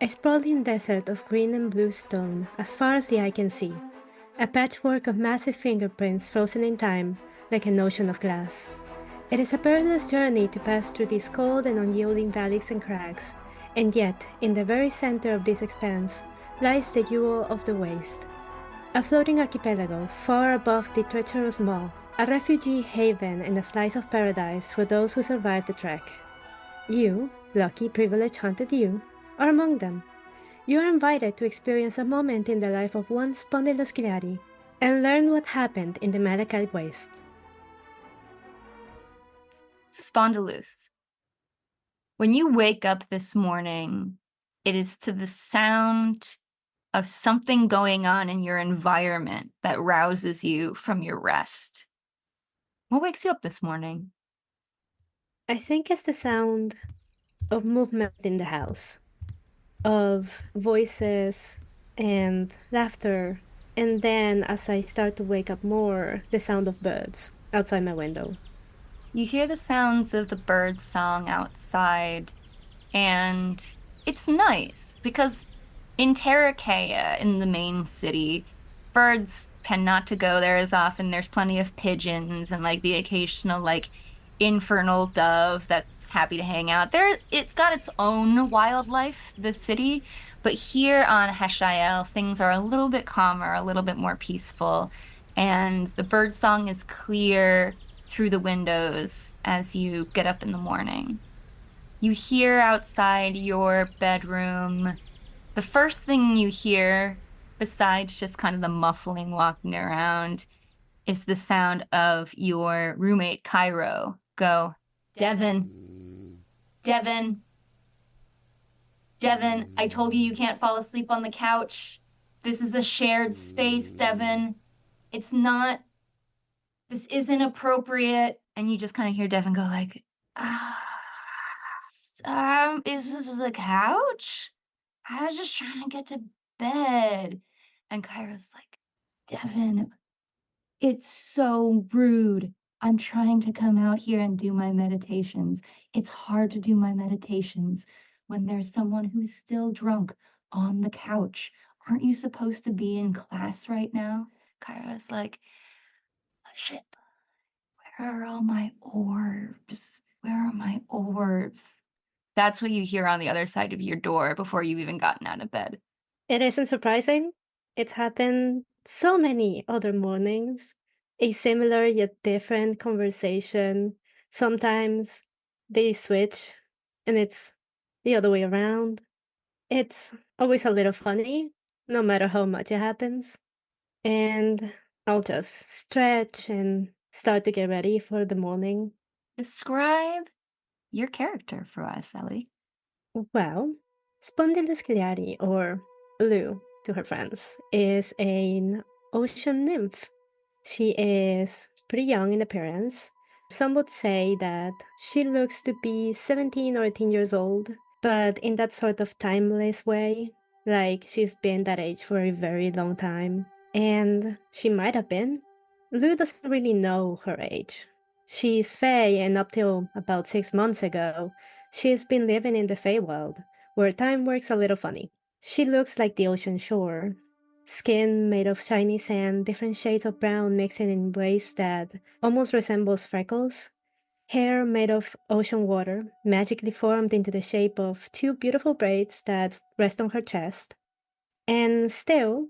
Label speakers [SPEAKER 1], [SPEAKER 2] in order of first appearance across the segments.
[SPEAKER 1] A sprawling desert of green and blue stone as far as the eye can see. A patchwork of massive fingerprints frozen in time like an ocean of glass. It is a perilous journey to pass through these cold and unyielding valleys and crags, and yet, in the very center of this expanse, lies the jewel of the waste. A floating archipelago far above the treacherous maw, a refugee haven and a slice of paradise for those who survive the trek. You, lucky privileged haunted you, are among them. You are invited to experience a moment in the life of one Spondylus Killari and learn what happened in the Malachite Wastes.
[SPEAKER 2] Spondylus. When you wake up this morning, it is to the sound of something going on in your environment that rouses you from your rest. What wakes you up this morning?
[SPEAKER 1] I think it's the sound of movement in the house, of voices and laughter, and then as I start to wake up more, the sound of birds outside my window.
[SPEAKER 2] You hear the sounds of the bird song outside, and it's nice because in Terraceia, in the main city, birds tend not to go there as often. There's plenty of pigeons and like the occasional like infernal dove that's happy to hang out there. It's got its own wildlife, the city, but here on Heshael, things are a little bit calmer, a little bit more peaceful, and the bird song is clear through the windows as you get up in the morning. You hear outside your bedroom. The first thing you hear, besides just kind of the muffling walking around, is the sound of your roommate, Cairo, go, Devin, Devin, Devin, I told you can't fall asleep on the couch. This is a shared space, Devin. It's not, this isn't appropriate. And you just kind of hear Devin go like, is this a couch? I was just trying to get to bed. And Kyra's like, Devin, it's so rude. I'm trying to come out here and do my meditations. It's hard to do my meditations when there's someone who's still drunk on the couch. Aren't you supposed to be in class right now? Kyra's like, shit, where are all my orbs? Where are my orbs? That's what you hear on the other side of your door before you've even gotten out of bed.
[SPEAKER 1] It isn't surprising. It's happened so many other mornings. A similar yet different conversation. Sometimes they switch and it's the other way around. It's always a little funny, no matter how much it happens. And I'll just stretch and start to get ready for the morning.
[SPEAKER 2] Describe your character for us, Ellie.
[SPEAKER 1] Well, Spondylus Killari, or Lou to her friends, is an ocean nymph. She is pretty young in appearance. Some would say that she looks to be 17 or 18 years old, but in that sort of timeless way, like she's been that age for a very long time. And she might have been. Lou doesn't really know her age. She's Fae, and up till about 6 months ago, she's been living in the Feywild, where time works a little funny. She looks like the ocean shore. Skin made of shiny sand, different shades of brown mixing in ways that almost resembles freckles. Hair made of ocean water, magically formed into the shape of two beautiful braids that rest on her chest. And still,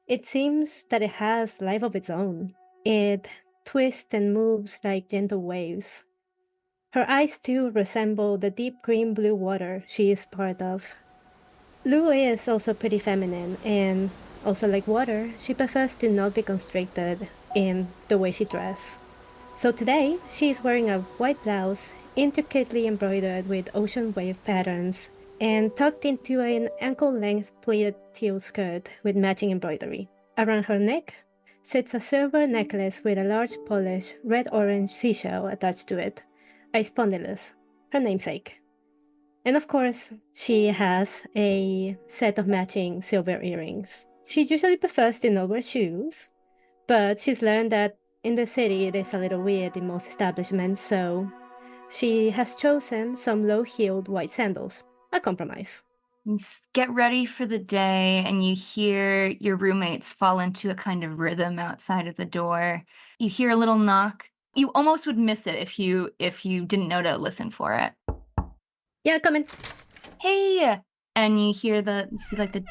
[SPEAKER 1] it seems that it has life of its own. It twists and moves like gentle waves. Her eyes too resemble the deep green-blue water she is part of. Lou is also pretty feminine, and also like water, she prefers to not be constricted in the way she dresses. So today, she is wearing a white blouse, intricately embroidered with ocean wave patterns, and tucked into an ankle-length pleated teal skirt with matching embroidery. Around her neck sits a silver necklace with a large polished red-orange seashell attached to it, a spondylus, her namesake. And of course, she has a set of matching silver earrings. She usually prefers to not wear shoes, but she's learned that in the city it is a little weird in most establishments, so she has chosen some low-heeled white sandals, a compromise.
[SPEAKER 2] You get ready for the day, and you hear your roommates fall into a kind of rhythm outside of the door. You hear a little knock. You almost would miss it if you didn't know to listen for it.
[SPEAKER 1] Yeah, come in.
[SPEAKER 2] Hey! And you see like the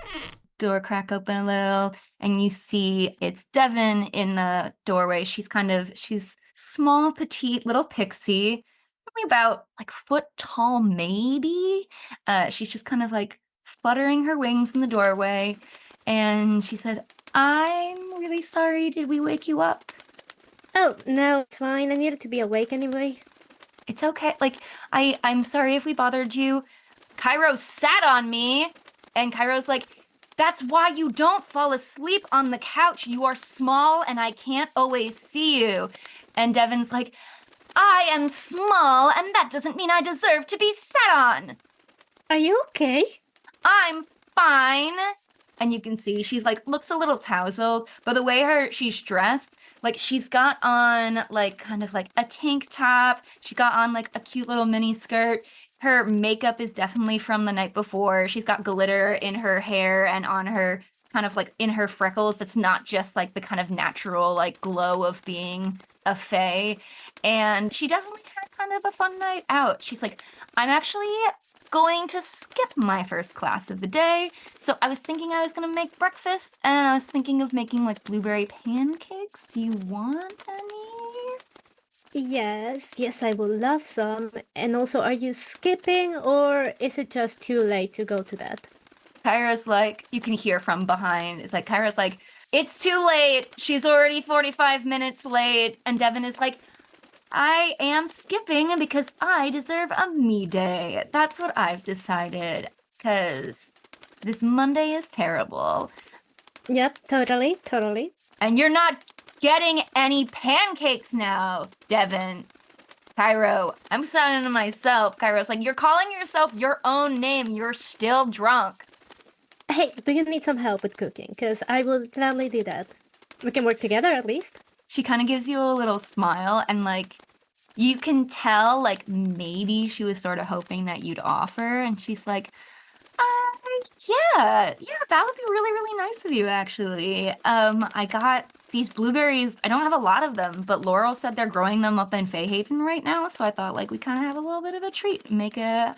[SPEAKER 2] door crack open a little, and you see it's Devin in the doorway. She's small, petite, little pixie, probably about like foot tall, maybe. She's just kind of like fluttering her wings in the doorway, and she said, "I'm really sorry. Did we wake you up?"
[SPEAKER 1] Oh, no, it's fine. I needed to be awake anyway.
[SPEAKER 2] It's okay. Like, I'm sorry if we bothered you. Cairo sat on me, and Cairo's like, that's why you don't fall asleep on the couch. You are small, and I can't always see you. And Devin's like, I am small, and that doesn't mean I deserve to be sat on.
[SPEAKER 1] Are you okay?
[SPEAKER 2] I'm fine. And you can see she's like looks a little tousled, but the way she's dressed, like she's got on like kind of like a tank top. She got on like a cute little mini skirt. Her makeup is definitely from the night before. She's got glitter in her hair and on her kind of like in her freckles. That's not just like the kind of natural like glow of being a fae. And she definitely had kind of a fun night out. She's like, I'm actually going to skip my first class of the day. So I was thinking I was going to make breakfast, and I was thinking of making like blueberry pancakes. Do you want any?
[SPEAKER 1] Yes, I would love some. And also, are you skipping or is it just too late to go to that?
[SPEAKER 2] Kyra's like, you can hear from behind. It's like, Kyra's like, it's too late. She's already 45 minutes late. And Devin is like, I am skipping because I deserve a me day. That's what I've decided. Because this Monday is terrible.
[SPEAKER 1] Yep, totally.
[SPEAKER 2] And you're not getting any pancakes now, Devin. Cairo, I'm saying to myself, Cairo's like, you're calling yourself your own name. You're still drunk.
[SPEAKER 1] Hey, do you need some help with cooking? Because I will gladly do that. We can work together at least.
[SPEAKER 2] She kind of gives you a little smile, and like, you can tell, like, maybe she was sort of hoping that you'd offer. And she's like, yeah, that would be really, really nice of you, actually. I got these blueberries. I don't have a lot of them, but Laurel said they're growing them up in Fayhaven right now. So I thought, like, we kind of have a little bit of a treat. Make a.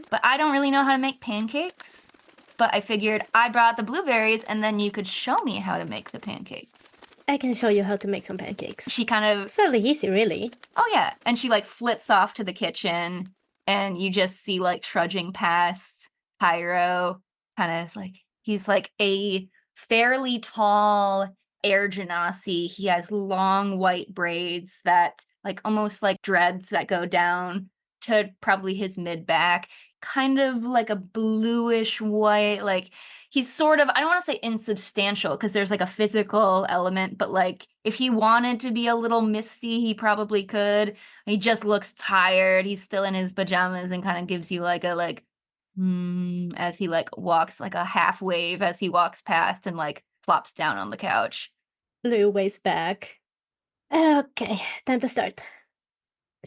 [SPEAKER 2] But I don't really know how to make pancakes. But I figured I brought the blueberries, and then you could show me how to make the pancakes.
[SPEAKER 1] I can show you how to make some pancakes.
[SPEAKER 2] She kind of...
[SPEAKER 1] It's fairly easy, really.
[SPEAKER 2] Oh, yeah. And she, like, flits off to the kitchen, and you just see, like, trudging past Cairo. Kind of is like... He's, like, a fairly tall air genasi. He has long white braids that, like, almost like dreads that go down to probably his mid-back. Kind of like a bluish white, like... He's sort of, I don't want to say insubstantial because there's like a physical element, but like if he wanted to be a little misty, he probably could. He just looks tired. He's still in his pajamas and kind of gives you like a as he like walks like a half wave as he walks past and like flops down on the couch.
[SPEAKER 1] Lou waves back. Okay, time to start.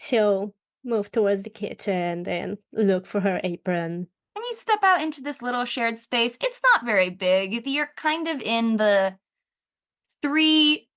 [SPEAKER 1] She'll move towards the kitchen, then look for her apron.
[SPEAKER 2] And you step out into this little shared space. It's not very big. You're kind of in the 3,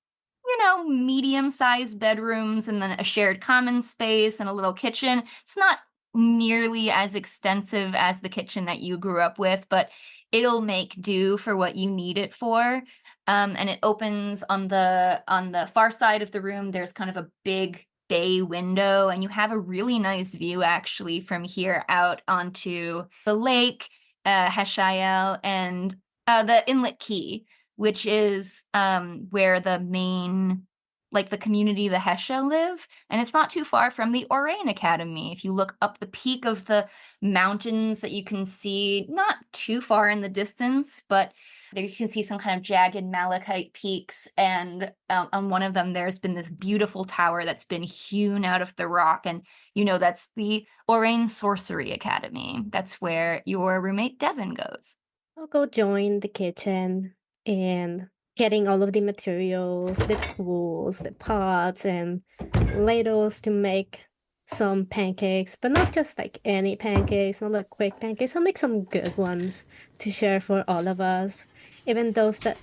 [SPEAKER 2] medium-sized bedrooms and then a shared common space and a little kitchen. It's not nearly as extensive as the kitchen that you grew up with, but it'll make do for what you need it for. And it opens on the far side of the room. There's kind of a big bay window, and you have a really nice view actually from here out onto the lake, Heshael, and the Inlet Key, which is where the main, like the community, the Hesha live. And it's not too far from the Orain Academy. If you look up the peak of the mountains that you can see, not too far in the distance, but there you can see some kind of jagged malachite peaks, and on one of them there's been this beautiful tower that's been hewn out of the rock, and that's the Orain Sorcery Academy. That's where your roommate Devin goes.
[SPEAKER 1] I'll go join the kitchen and getting all of the materials, the tools, the pots and ladles to make some pancakes, but not just like any pancakes, not like quick pancakes. I'll make some good ones to share for all of us. Even those that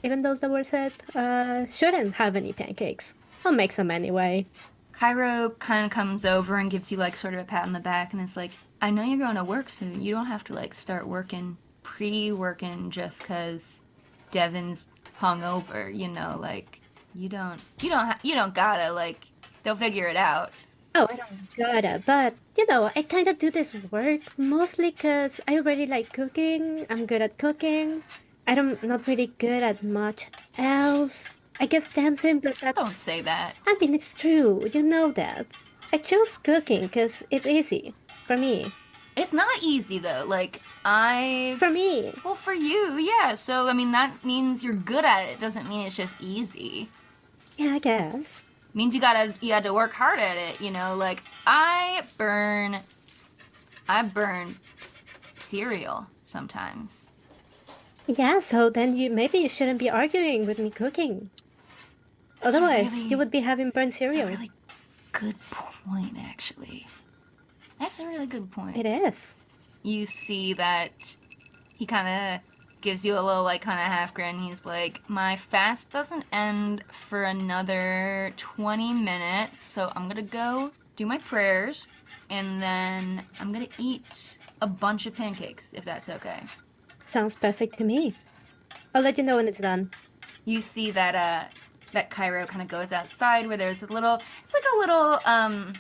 [SPEAKER 1] were said shouldn't have any pancakes. I'll make some anyway.
[SPEAKER 2] Cairo kind of comes over and gives you like sort of a pat on the back and is like, I know you're going to work soon. You don't have to like start working, pre-working just because Devin's hungover, you know, like you don't gotta like they'll figure it out.
[SPEAKER 1] Oh, I don't gotta, but I kind of do this work mostly because I really like cooking. I'm good at cooking. I'm not really good at much else. I guess dancing, but
[SPEAKER 2] Don't
[SPEAKER 1] that's,
[SPEAKER 2] say that.
[SPEAKER 1] I mean, it's true. You know that. I chose cooking because it's easy for me.
[SPEAKER 2] It's not easy though. Like I've
[SPEAKER 1] For me.
[SPEAKER 2] well for you, yeah. So I mean that means you're good at it. Doesn't mean it's just easy.
[SPEAKER 1] Yeah, I guess.
[SPEAKER 2] Means you had to work hard at it, you know, like I burn cereal sometimes.
[SPEAKER 1] Yeah, so then maybe you shouldn't be arguing with me cooking.
[SPEAKER 2] That's a
[SPEAKER 1] Otherwise, you
[SPEAKER 2] really
[SPEAKER 1] would be having burnt
[SPEAKER 2] that's a
[SPEAKER 1] cereal.
[SPEAKER 2] really good point actually. That's a really good
[SPEAKER 1] It
[SPEAKER 2] point.
[SPEAKER 1] is.
[SPEAKER 2] You see that he kind of gives you a little like kind of half grin. He's like, my fast doesn't end for another 20 minutes, so I'm gonna go do my prayers and then I'm gonna eat a bunch of pancakes if that's okay.
[SPEAKER 1] Sounds perfect to me. I'll let you know when it's done.
[SPEAKER 2] You see that that Cairo kind of goes outside where there's a little it's like a little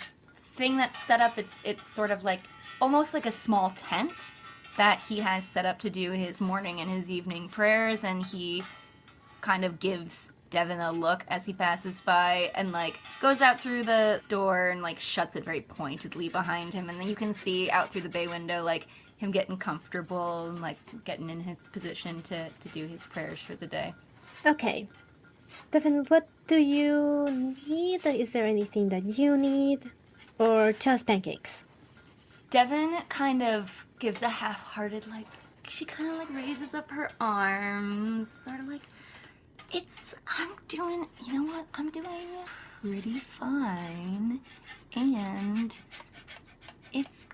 [SPEAKER 2] thing that's set up. It's sort of like almost like a small tent that he has set up to do his morning and his evening prayers, and he kind of gives Devin a look as he passes by and like goes out through the door and like shuts it very pointedly behind him, and then you can see out through the bay window like him getting comfortable and like getting in his position to do his prayers for the day.
[SPEAKER 1] Okay. Devin, what do you need? Is there anything that you need? Or just pancakes?
[SPEAKER 2] Devin kind of gives a half-hearted like she kind of like raises up her arms, sort of like I'm doing, you know what? I'm doing pretty fine. And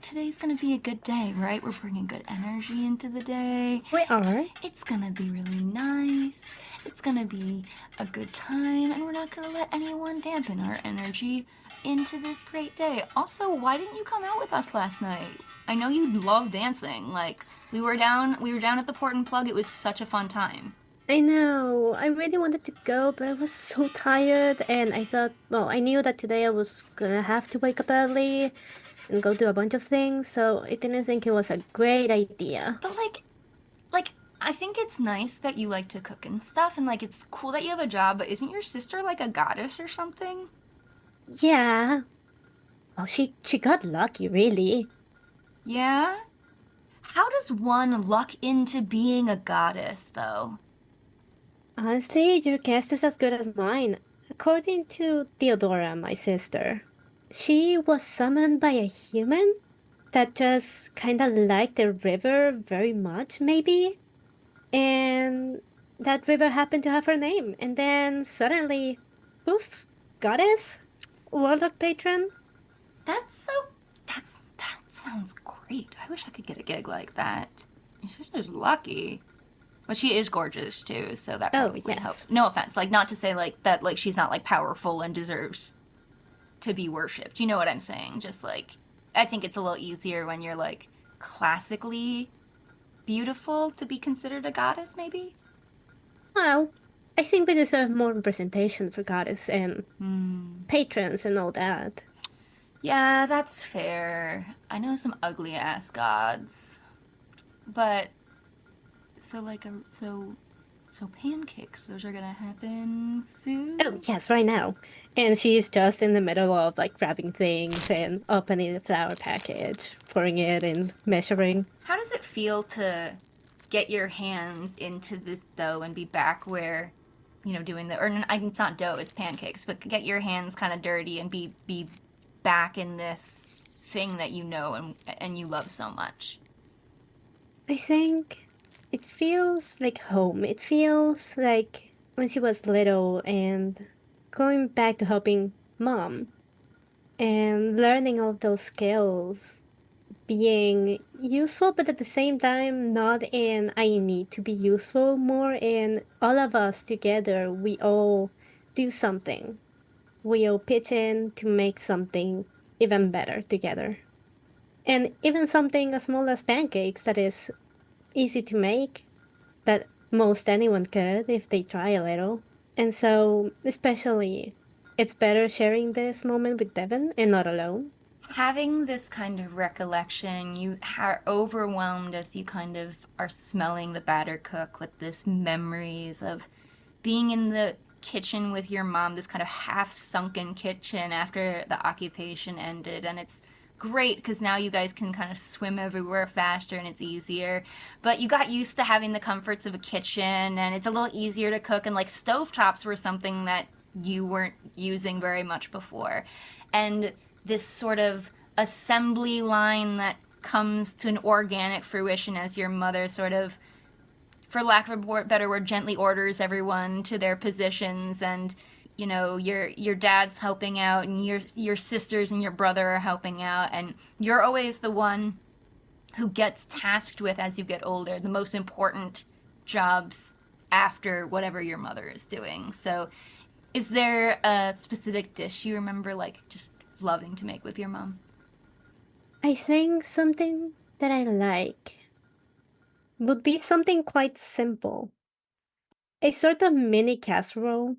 [SPEAKER 2] today's gonna be a good day, right? We're bringing good energy into the day.
[SPEAKER 1] We are.
[SPEAKER 2] It's gonna be really nice. It's gonna be a good time, and we're not gonna let anyone dampen our energy into this great day. Also, why didn't you come out with us last night? I know you love dancing. Like we were down at the Port and Plug. It was such a fun time.
[SPEAKER 1] I know. I really wanted to go, but I was so tired, and I thought, well, I knew that today I was gonna have to wake up early and go do a bunch of things, so I didn't think it was a great idea.
[SPEAKER 2] But like I think it's nice that you like to cook and stuff, and like it's cool that you have a job. But isn't your sister like a goddess or something?
[SPEAKER 1] Yeah. Well, she got lucky, really.
[SPEAKER 2] Yeah. How does one luck into being a goddess, though?
[SPEAKER 1] Honestly, your guess is as good as mine. According to Theodora, my sister, she was summoned by a human that just kind of liked the river very much, maybe. And that river happened to have her name. And then suddenly, poof, goddess, warlock patron.
[SPEAKER 2] That's so. That sounds great. I wish I could get a gig like that. Your sister's lucky. But she is gorgeous too, so that
[SPEAKER 1] Oh,
[SPEAKER 2] probably
[SPEAKER 1] yes.
[SPEAKER 2] helps. No offense, like not to say like that, like she's not like powerful and deserves to be worshipped. You know what I'm saying? Just like I think it's a little easier when you're like classically beautiful to be considered a goddess, maybe.
[SPEAKER 1] Well, I think we deserve more representation for goddess and patrons and all that.
[SPEAKER 2] Yeah, that's fair. I know some ugly ass gods, but so like a so pancakes. Those are gonna happen soon.
[SPEAKER 1] Oh, yes, right now. And she's just in the middle of like grabbing things and opening the flower package, pouring it and measuring.
[SPEAKER 2] How does it feel to get your hands into this dough and be back where, you know, doing the or it's not dough, it's pancakes, but get your hands kind of dirty and be back in this thing that you know and you love so much.
[SPEAKER 1] I think it feels like home. It feels like when she was little and going back to helping mom. and learning all those skills being useful, but at the same time, not in I need to be useful, more in all of us together, we all do something. We all pitch in to make something even better together. And even something as small as pancakes that is easy to make, that most anyone could if they try a little. And so, especially, it's better sharing this moment with Devin and not alone.
[SPEAKER 2] Having this kind of recollection, you are overwhelmed as you kind of are smelling the batter cook with this memories of being in the kitchen with your mom, this kind of half sunken kitchen after the occupation ended. And it's great because now you guys can kind of swim everywhere faster and it's easier. But you got used to having the comforts of a kitchen and it's a little easier to cook. And like stovetops were something that you weren't using very much before. And this sort of assembly line that comes to an organic fruition as your mother sort of, for lack of a better word, gently orders everyone to their positions, and you know your dad's helping out, and your sisters and your brother are helping out, and you're always the one who gets tasked with, as you get older, the most important jobs after whatever your mother is doing. So, is there a specific dish you remember like just loving to make with your mom?
[SPEAKER 1] I think something that I like would be something quite simple. A sort of mini casserole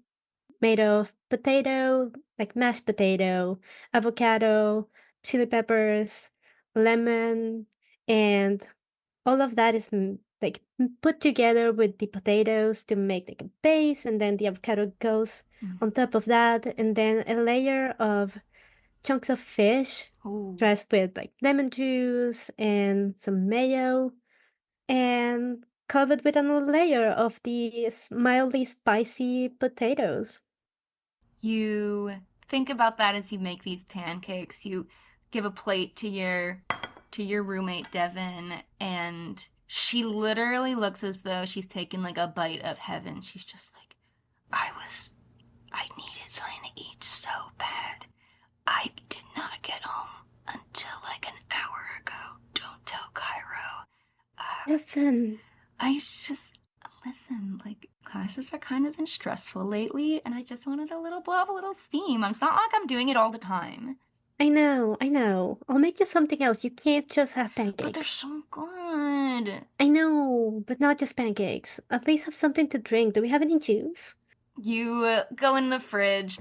[SPEAKER 1] made of potato, like mashed potato, avocado, chili peppers, lemon, and all of that is put together with the potatoes to make like a base, and then the avocado goes on top of that, and then a layer of chunks of fish
[SPEAKER 2] Ooh.
[SPEAKER 1] dressed with like lemon juice and some mayo, and covered with another layer of these mildly spicy potatoes.
[SPEAKER 2] You think about that as you make these pancakes. You give a plate to your roommate Devin, and she literally looks as though she's taken like a bite of heaven. She's just like, I needed something to eat so bad. I did not get home until like an hour ago. Don't tell Cairo.
[SPEAKER 1] Evan,
[SPEAKER 2] I just listen, like classes are kind of been stressful lately, and I just wanted a little blow off a little steam. It's not like I'm doing it all the time.
[SPEAKER 1] I know, I know. I'll make you something else. You can't just have
[SPEAKER 2] But they're
[SPEAKER 1] pancakes.
[SPEAKER 2] so good.
[SPEAKER 1] I know, but not just pancakes. At least have something to drink. Do we have any juice?
[SPEAKER 2] You go in the fridge.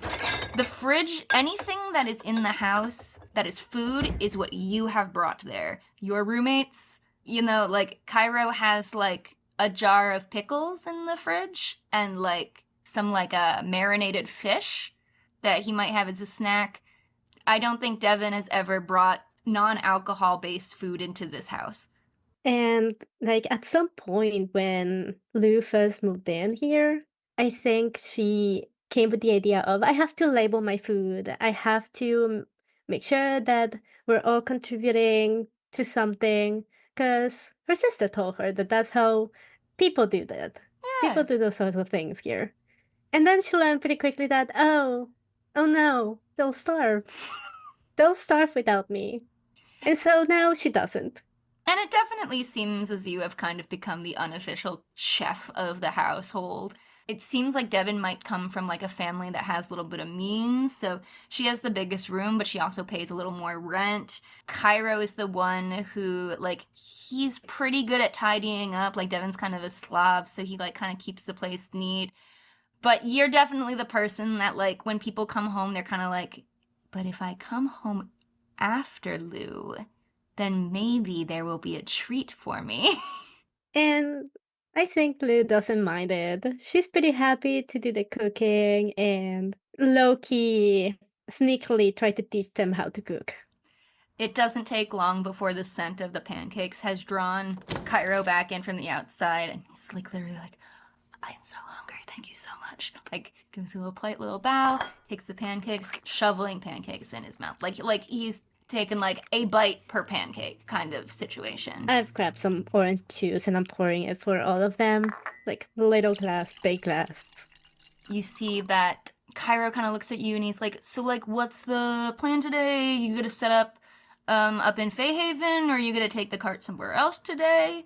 [SPEAKER 2] The fridge, anything that is in the house that is food is what you have brought there. Your roommates, you know, like Cairo has like a jar of pickles in the fridge and like some like a marinated fish that he might have as a snack. I don't think Devin has ever brought non-alcohol based food into this house.
[SPEAKER 1] And like at some point when Lou first moved in here, I think she came with the idea of I have to label my food. I have to make sure that we're all contributing to something. Because her sister told her that that's how people do that. People
[SPEAKER 2] Yeah.
[SPEAKER 1] do those sorts of things here. And then she learned pretty quickly that, oh no, they'll starve. They'll starve without me. And so now she doesn't.
[SPEAKER 2] And it definitely seems as you have kind of become the unofficial chef of the household. It seems like Devin might come from like a family that has a little bit of means, so she has the biggest room, but she also pays a little more rent. Cairo is the one who, like, he's pretty good at tidying up. Like, Devin's kind of a slob, so he, like, kind of keeps the place neat. But you're definitely the person that, like, when people come home, they're kind of like, but if I come home after Lou, then maybe there will be a treat for me.
[SPEAKER 1] And I think Lou doesn't mind it. She's pretty happy to do the cooking and low key, sneakily try to teach them how to cook.
[SPEAKER 2] It doesn't take long before the scent of the pancakes has drawn Cairo back in from the outside, and he's like literally like, I am so hungry, thank you so much. Like, gives a little polite little bow, takes the pancakes, shoveling pancakes in his mouth. Like he's taken like a bite per pancake kind of situation.
[SPEAKER 1] I've grabbed some orange juice and I'm pouring it for all of them. Like little glass, big glass.
[SPEAKER 2] You see that Cairo kind of looks at you and he's like, so like, what's the plan today? You gonna set up in Fayhaven, or are you gonna take the cart somewhere else today?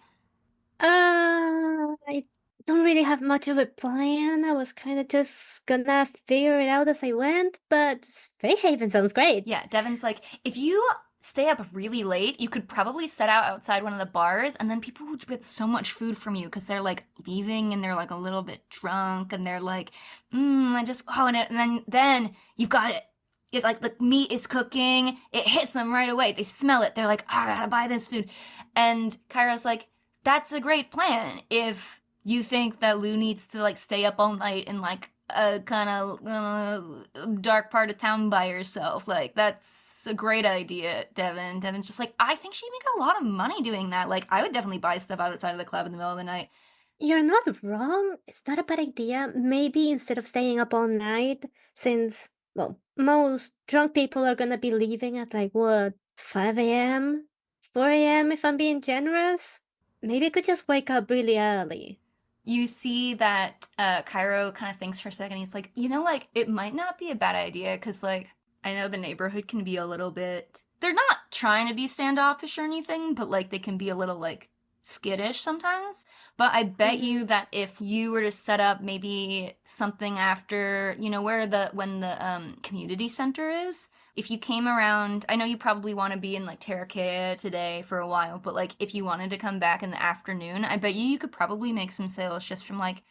[SPEAKER 1] I don't really have much of a plan. I was kind of just gonna figure it out as I went, but Spayhaven sounds great.
[SPEAKER 2] Yeah, Devon's like, if you stay up really late, you could probably set out outside one of the bars, and then people would get so much food from you because they're like leaving and they're like a little bit drunk and they're like, I just and then you got it. It like the meat is cooking, it hits them right away. They smell it. They're like, oh, I gotta buy this food. And Kairo's like, that's a great plan if you think that Lou needs to like stay up all night and like a kind of dark part of town by herself. Like, that's a great idea, Devon. Devon's just like, I think she'd make a lot of money doing that. Like, I would definitely buy stuff outside of the club in the middle of the night.
[SPEAKER 1] You're not wrong. It's not a bad idea. Maybe instead of staying up all night, since, well, most drunk people are gonna be leaving at like what, 5 a.m., 4 a.m. if I'm being generous. Maybe I could just wake up really early.
[SPEAKER 2] You see that Cairo kind of thinks for a second. He's like, like, it might not be a bad idea because, like, I know the neighborhood can be a little bit. They're not trying to be standoffish or anything, but, like, they can be a little, like, skittish sometimes. But I bet you that if you were to set up maybe something after, when the community center is, if you came around, I know you probably want to be in like Terrakea today for a while, but like if you wanted to come back in the afternoon, I bet you could probably make some sales just from like,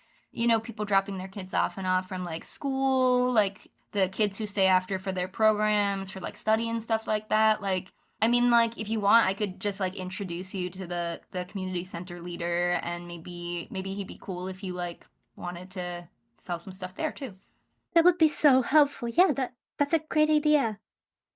[SPEAKER 2] people dropping their kids off and off from like school, like the kids who stay after for their programs, for like study and stuff like that. Like, I mean, like, if you want, I could just like introduce you to the community center leader, and maybe he'd be cool if you like wanted to sell some stuff there too.
[SPEAKER 1] That would be so helpful. Yeah, that's a great idea.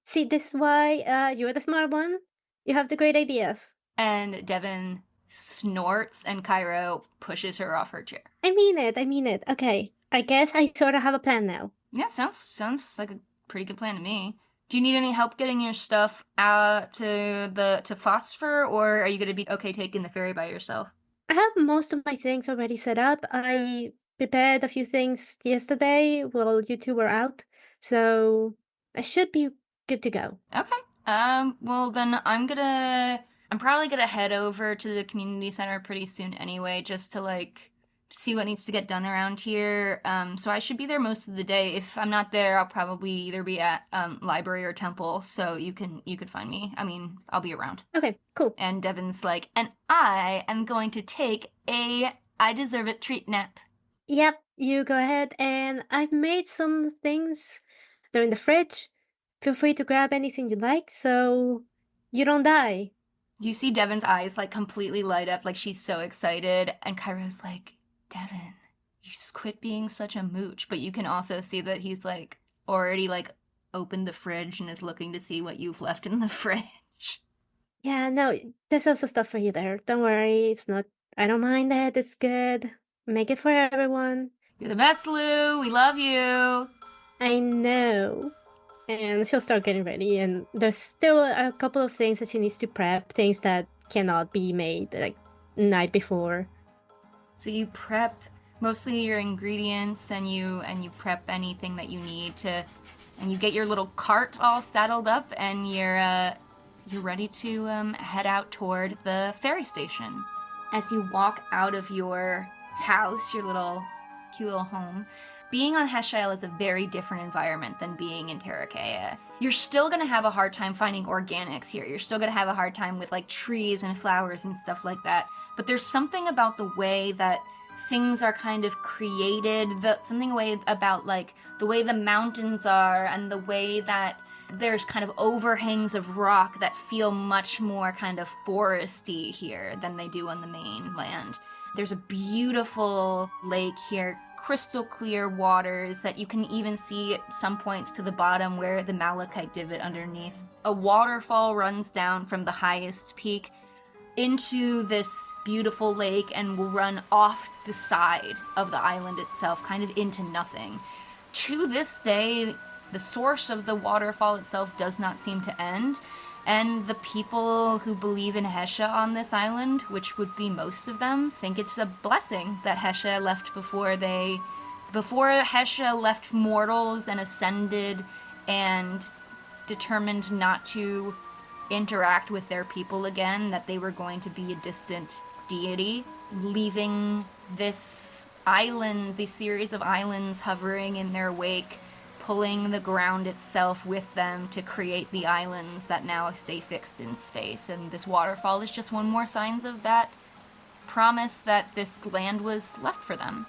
[SPEAKER 1] See, this is why you're the smart one. You have the great ideas.
[SPEAKER 2] And Devon snorts, and Cairo pushes her off her chair.
[SPEAKER 1] I mean it. I mean it. Okay, I guess I sort of have a plan now.
[SPEAKER 2] Yeah, sounds like a pretty good plan to me. Do you need any help getting your stuff out to Phosphor, or are you gonna be okay taking the ferry by yourself?
[SPEAKER 1] I have most of my things already set up. I prepared a few things yesterday while you two were out, so I should be good to go.
[SPEAKER 2] Okay. Well then I'm probably gonna head over to the community center pretty soon anyway, just to like see what needs to get done around here. So I should be there most of the day. If I'm not there, I'll probably either be at library or temple, so you could find me. I mean, I'll be around.
[SPEAKER 1] Okay, cool.
[SPEAKER 2] And Devon's like, and I am going to take a I deserve it treat nap.
[SPEAKER 1] Yep, you go ahead, and I've made some things. They're in the fridge. Feel free to grab anything you like, so you don't die.
[SPEAKER 2] You see Devon's eyes like completely light up, like she's so excited, and Cairo's like, Devon, you just quit being such a mooch. But you can also see that he's like already like opened the fridge and is looking to see what you've left in the fridge.
[SPEAKER 1] Yeah, no, there's also stuff for you there. Don't worry, it's not. I don't mind that. It's good. Make it for everyone.
[SPEAKER 2] You're the best, Lou. We love you.
[SPEAKER 1] I know. And she'll start getting ready, and there's still a couple of things that she needs to prep, things that cannot be made like night before.
[SPEAKER 2] So you prep mostly your ingredients, and you prep anything that you need to, and you get your little cart all saddled up, and you're ready to head out toward the ferry station. As you walk out of your house, your little cute little home, being on Heshael is a very different environment than being in Terrakea. You're still gonna have a hard time finding organics here. You're still gonna have a hard time with like trees and flowers and stuff like that. But there's something about the way that things are kind of created, about like the way the mountains are, and the way that there's kind of overhangs of rock that feel much more kind of foresty here than they do on the mainland. There's a beautiful lake here, crystal clear waters that you can even see at some points to the bottom where the malachite divot underneath. A waterfall runs down from the highest peak into this beautiful lake and will run off the side of the island itself, kind of into nothing. To this day, the source of the waterfall itself does not seem to end, and the people who believe in Hesha on this island, which would be most of them, think it's a blessing that Hesha left before they Before Hesha left mortals and ascended and determined not to interact with their people again, that they were going to be a distant deity, leaving this island, these series of islands hovering in their wake, pulling the ground itself with them to create the islands that now stay fixed in space. And this waterfall is just one more signs of that promise that this land was left for them.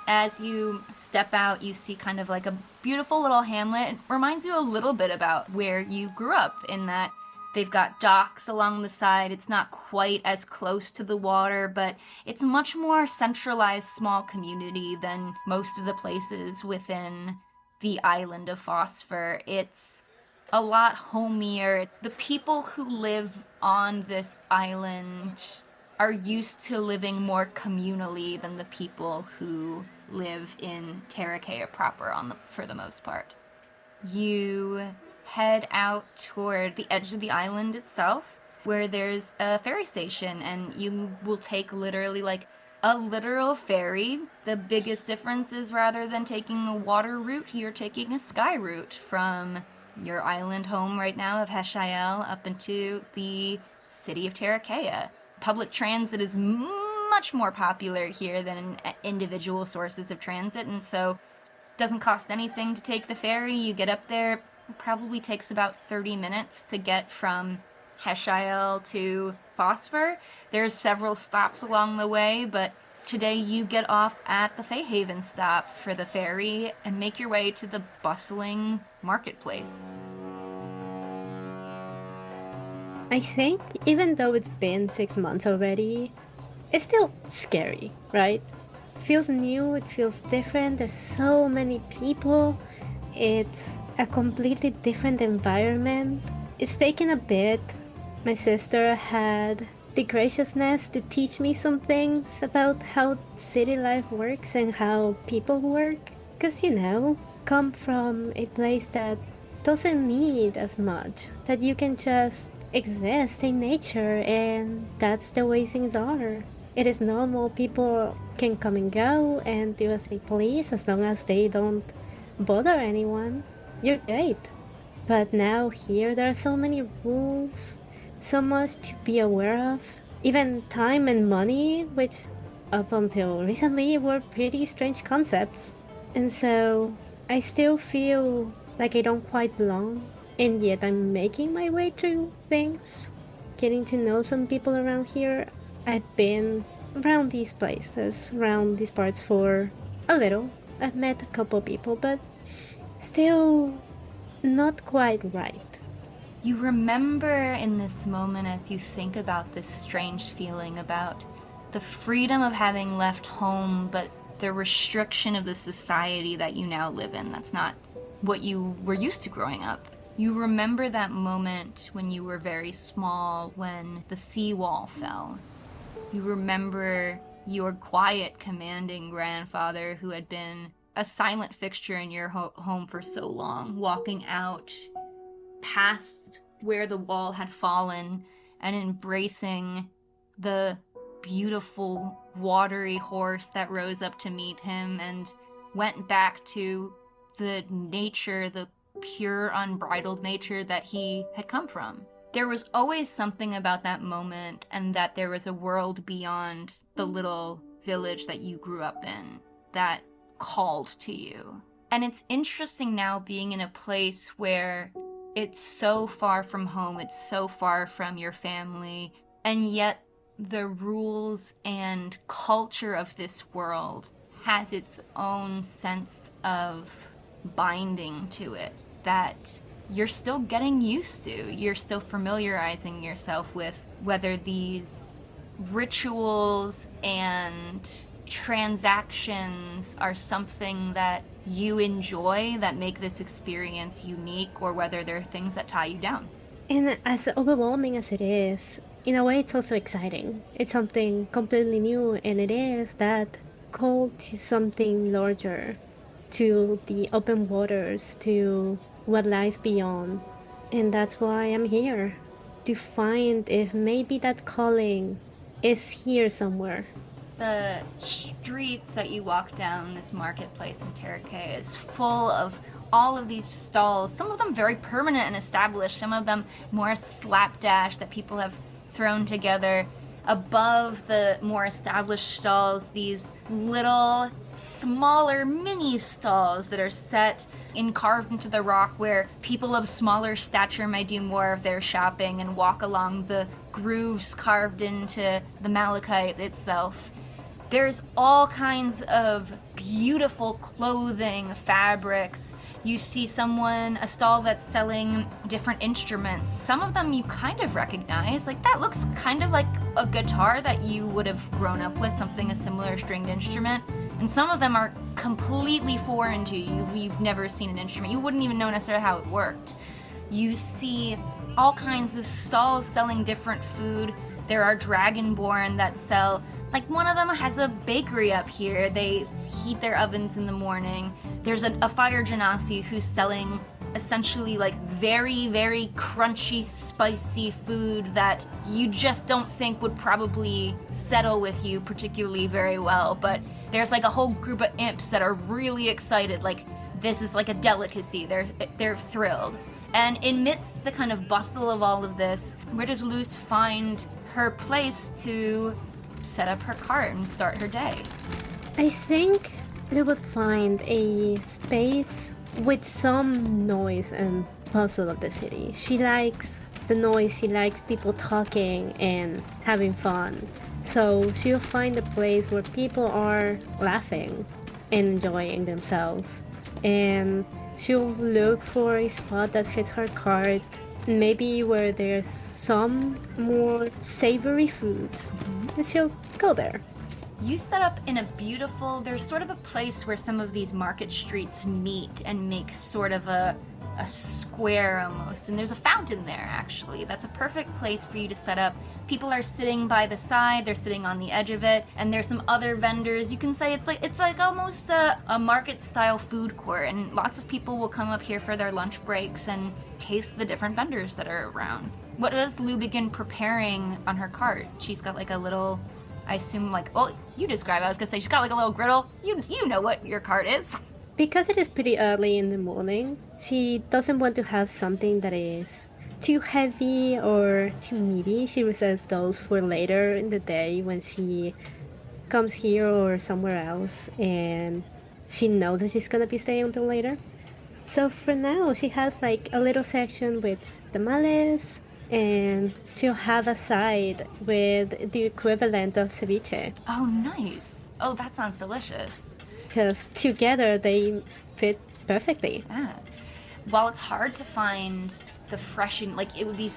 [SPEAKER 2] As you step out, you see kind of like a beautiful little hamlet. It reminds you a little bit about where you grew up, in that they've got docks along the side. It's not quite as close to the water, but it's a much more centralized small community than most of the places within the island of Phosphor. It's a lot homier. The people who live on this island are used to living more communally than the people who live in Terrakea proper for the most part. You head out toward the edge of the island itself, where there's a ferry station, and you will take literally like a literal ferry. The biggest difference is, rather than taking a water route, you're taking a sky route from your island home right now of Heshael up into the city of Terrakea. Public transit is much more popular here than individual sources of transit, and so it doesn't cost anything to take the ferry. You get up there, it probably takes about 30 minutes to get from Heshael to Phosphor. There's several stops along the way, but today you get off at the Fayhaven stop for the ferry and make your way to the bustling marketplace.
[SPEAKER 1] I think even though it's been 6 months already, it's still scary, right? It feels new, it feels different, there's so many people, it's a completely different environment. It's taken a bit. My sister had the graciousness to teach me some things about how city life works and how people work. Because, come from a place that doesn't need as much, that you can just exist in nature, and that's the way things are. It is normal. People can come and go and do as they please as long as they don't bother anyone. You're great. But now here there are so many rules, so much to be aware of. Even time and money, which up until recently were pretty strange concepts. And so I still feel like I don't quite belong. And yet I'm making my way through things, getting to know some people around here. I've been around these places, around these parts for a little. I've met a couple people, but still not quite right.
[SPEAKER 2] You remember in this moment, as you think about this strange feeling about the freedom of having left home, but the restriction of the society that you now live in. That's not what you were used to growing up. You remember that moment when you were very small, when the seawall fell. You remember your quiet, commanding grandfather, who had been a silent fixture in your home for so long, walking out past where the wall had fallen and embracing the beautiful, watery horse that rose up to meet him and went back to the nature, the pure, unbridled nature that he had come from. There was always something about that moment, and that there was a world beyond the little village that you grew up in that called to you. And it's interesting now being in a place where it's so far from home, it's so far from your family, and yet the rules and culture of this world has its own sense of binding to it that you're still getting used to. You're still familiarizing yourself with, whether these rituals and transactions are something that you enjoy, that make this experience unique, or whether they're things that tie you down.
[SPEAKER 1] And as overwhelming as it is, in a way it's also exciting. It's something completely new, and it is that call to something larger, to the open waters, to what lies beyond. And that's why I'm here, to find if maybe that calling is here somewhere.
[SPEAKER 2] The streets that you walk down, this marketplace in Terrace, is full of all of these stalls, some of them very permanent and established, some of them more slapdash that people have thrown together. Above the more established stalls, these little, smaller mini stalls that are set in carved into the rock where people of smaller stature may do more of their shopping and walk along the grooves carved into the malachite itself. There's all kinds of beautiful clothing, fabrics. You see a stall that's selling different instruments. Some of them you kind of recognize. Like, that looks kind of like a guitar that you would have grown up with, a similar stringed instrument. And some of them are completely foreign to you. You've never seen an instrument. You wouldn't even know necessarily how it worked. You see all kinds of stalls selling different food. There are Dragonborn that sell, like, one of them has a bakery up here. They heat their ovens in the morning. There's a fire genasi who's selling essentially like very, very crunchy, spicy food that you just don't think would probably settle with you particularly very well. But there's like a whole group of imps that are really excited. Like, this is like a delicacy. They're thrilled. And amidst the kind of bustle of all of this, where does Luce find her place to set up her cart and start her day?
[SPEAKER 1] I think we would find a space with some noise and bustle of the city. She likes the noise, she likes people talking and having fun. So she'll find a place where people are laughing and enjoying themselves. And she'll look for a spot that fits her cart, maybe where there's some more savory foods, and she'll go there.
[SPEAKER 2] You set up in a beautiful, there's sort of a place where some of these market streets meet and make sort of a square almost, and there's a fountain there actually. That's a perfect place for you to set up. People are sitting by the side, they're sitting on the edge of it, and there's some other vendors. You can say it's like almost a market style food court, and lots of people will come up here for their lunch breaks and taste the different vendors that are around. What does Lou begin preparing on her cart? She's got like a little, I assume, like, well, you describe it. I was gonna say she's got like a little griddle. You know what your cart is.
[SPEAKER 1] Because it is pretty early in the morning, she doesn't want to have something that is too heavy or too meaty. She reserves those for later in the day when she comes here or somewhere else and she knows that she's gonna be staying until later. So for now, she has like a little section with tamales, and she'll have a side with the equivalent of ceviche.
[SPEAKER 2] Oh, nice. Oh, that sounds delicious.
[SPEAKER 1] Because together they fit perfectly.
[SPEAKER 2] Yeah. While it's hard to find the fresh, like it would be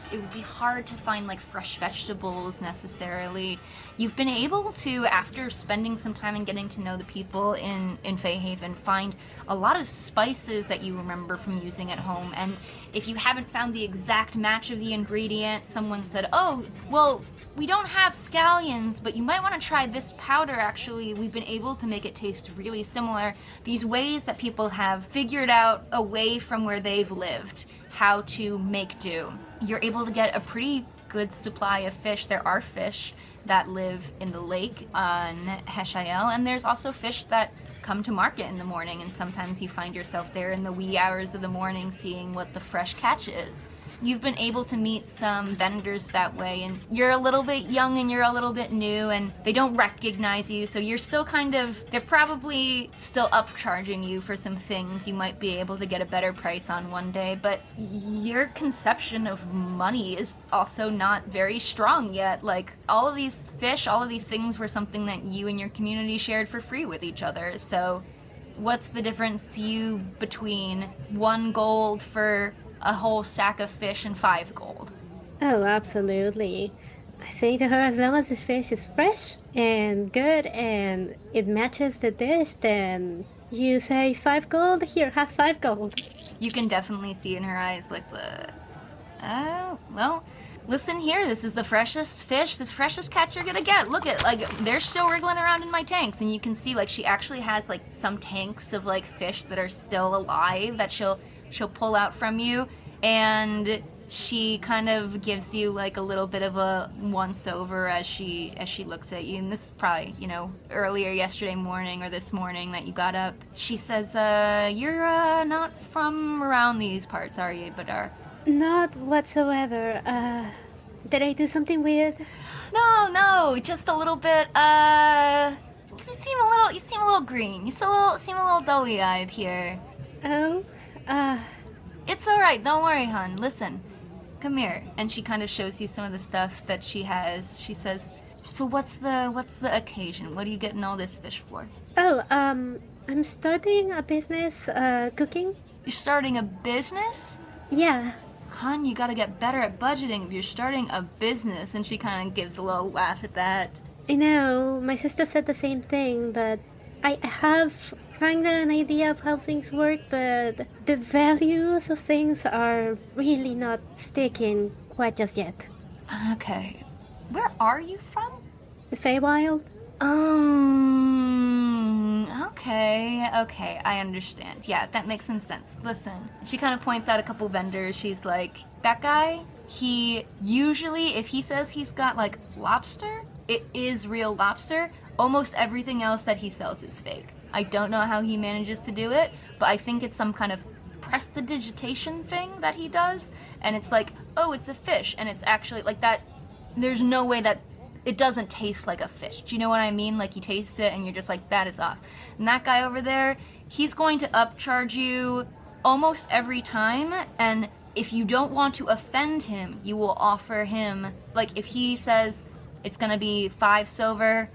[SPEAKER 2] hard to find like fresh vegetables necessarily, you've been able to, after spending some time and getting to know the people in Fayhaven, find a lot of spices that you remember from using at home. And if you haven't found the exact match of the ingredient, someone said, oh, well, we don't have scallions, but you might want to try this powder. Actually, we've been able to make it taste really similar. These ways that people have figured out away from where they've lived how to make do. You're able to get a pretty good supply of fish. There are fish that live in the lake on Heshael, and there's also fish that come to market in the morning, and sometimes you find yourself there in the wee hours of the morning seeing what the fresh catch is. You've been able to meet some vendors that way, and you're a little bit young and you're a little bit new, and they don't recognize you, so you're still they're probably still upcharging you for some things you might be able to get a better price on one day, but your conception of money is also not very strong yet. Like, all of these fish, all of these things were something that you and your community shared for free with each other, so what's the difference to you between 1 gold for a whole sack of fish and 5 gold?
[SPEAKER 1] Oh, absolutely. I think to her, as long as the fish is fresh and good and it matches the dish, then you say 5 gold, here, have 5 gold.
[SPEAKER 2] You can definitely see in her eyes like well, listen here, this is the freshest fish, this freshest catch you're gonna get. Look at, like, they're still wriggling around in my tanks, and you can see, like, she actually has, like, some tanks of, like, fish that are still alive that she'll pull out from you, and she kind of gives you like a little bit of a once over as she looks at you, and this is probably, earlier yesterday morning or this morning that you got up. She says, you're not from around these parts, are you, Badar?
[SPEAKER 1] Not whatsoever. Did I do something weird?
[SPEAKER 2] No, just a little bit, you seem a little green. You seem a little doughy-eyed here.
[SPEAKER 1] Oh,
[SPEAKER 2] It's alright, don't worry, hon. Listen, come here. And she kind of shows you some of the stuff that she has. She says, so what's the occasion? What are you getting all this fish for?
[SPEAKER 1] oh, I'm starting a business, cooking.
[SPEAKER 2] You're starting a business?
[SPEAKER 1] Yeah.
[SPEAKER 2] Hon, you gotta get better at budgeting if you're starting a business. And she kind of gives a little laugh at that.
[SPEAKER 1] I know, my sister said the same thing, but I have kind of an idea of how things work, but the values of things are really not sticking quite just yet.
[SPEAKER 2] Okay. Where are you from?
[SPEAKER 1] The Feywild?
[SPEAKER 2] Okay, I understand. Yeah, that makes some sense. Listen, she kind of points out a couple vendors. She's like, that guy, he usually, if he says he's got like lobster, it is real lobster. Almost everything else that he sells is fake. I don't know how he manages to do it, but I think it's some kind of prestidigitation thing that he does, and it's like, oh, it's a fish, and it's actually like that. There's no way that it doesn't taste like a fish. Do you know what I mean? Like you taste it and you're just like, that is off. And that guy over there, he's going to upcharge you almost every time, and if you don't want to offend him, you will offer him, like if he says it's gonna be 5 silver,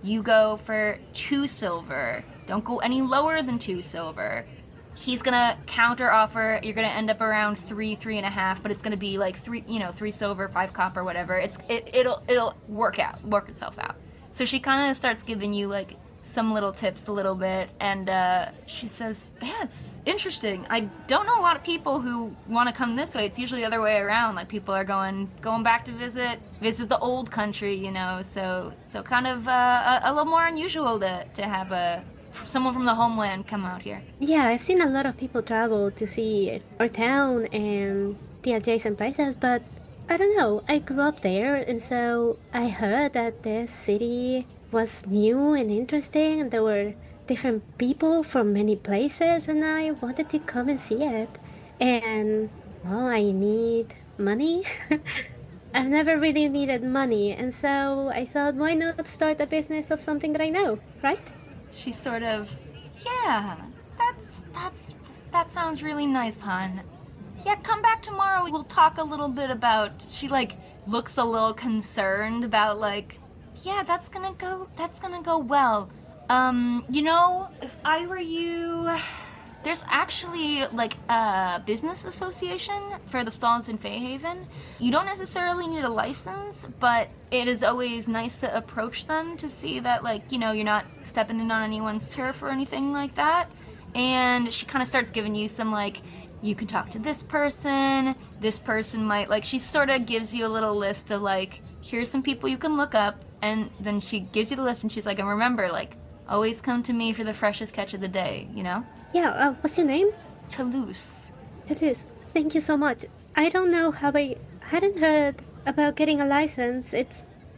[SPEAKER 2] you go for 2 silver. Don't go any lower than 2 silver. He's gonna counter offer. You're gonna end up around 3.5, but it's gonna be like 3 silver, 5 copper, whatever. It'll work itself out. So she kind of starts giving you like some little tips a little bit, and she says, yeah, it's interesting. I don't know a lot of people who want to come this way. It's usually the other way around. Like people are going back to visit the old country, so kind of a little more unusual to have someone from the homeland come out here.
[SPEAKER 1] Yeah, I've seen a lot of people travel to see our town and the adjacent places, but I don't know. I grew up there, and so I heard that this city was new and interesting, and there were different people from many places, and I wanted to come and see it. And, well, I need money. I've never really needed money, and so I thought, why not start a business of something that I know, right?
[SPEAKER 2] She sort of, yeah, that sounds really nice, hon. Yeah, come back tomorrow. We'll talk a little bit about, she like looks a little concerned about like, yeah, that's gonna go well. If I were you, there's actually like a business association for the stalls in Fayhaven. You don't necessarily need a license, but it is always nice to approach them to see that like, you're not stepping in on anyone's turf or anything like that. And she kind of starts giving you some like, you can talk to this person might, like, she sort of gives you a little list of like, here's some people you can look up, and then she gives you the list and she's like, and remember, like, always come to me for the freshest catch of the day,
[SPEAKER 1] Yeah, what's your name?
[SPEAKER 2] Toulouse.
[SPEAKER 1] Toulouse. Thank you so much. I don't know how I hadn't heard about getting a license.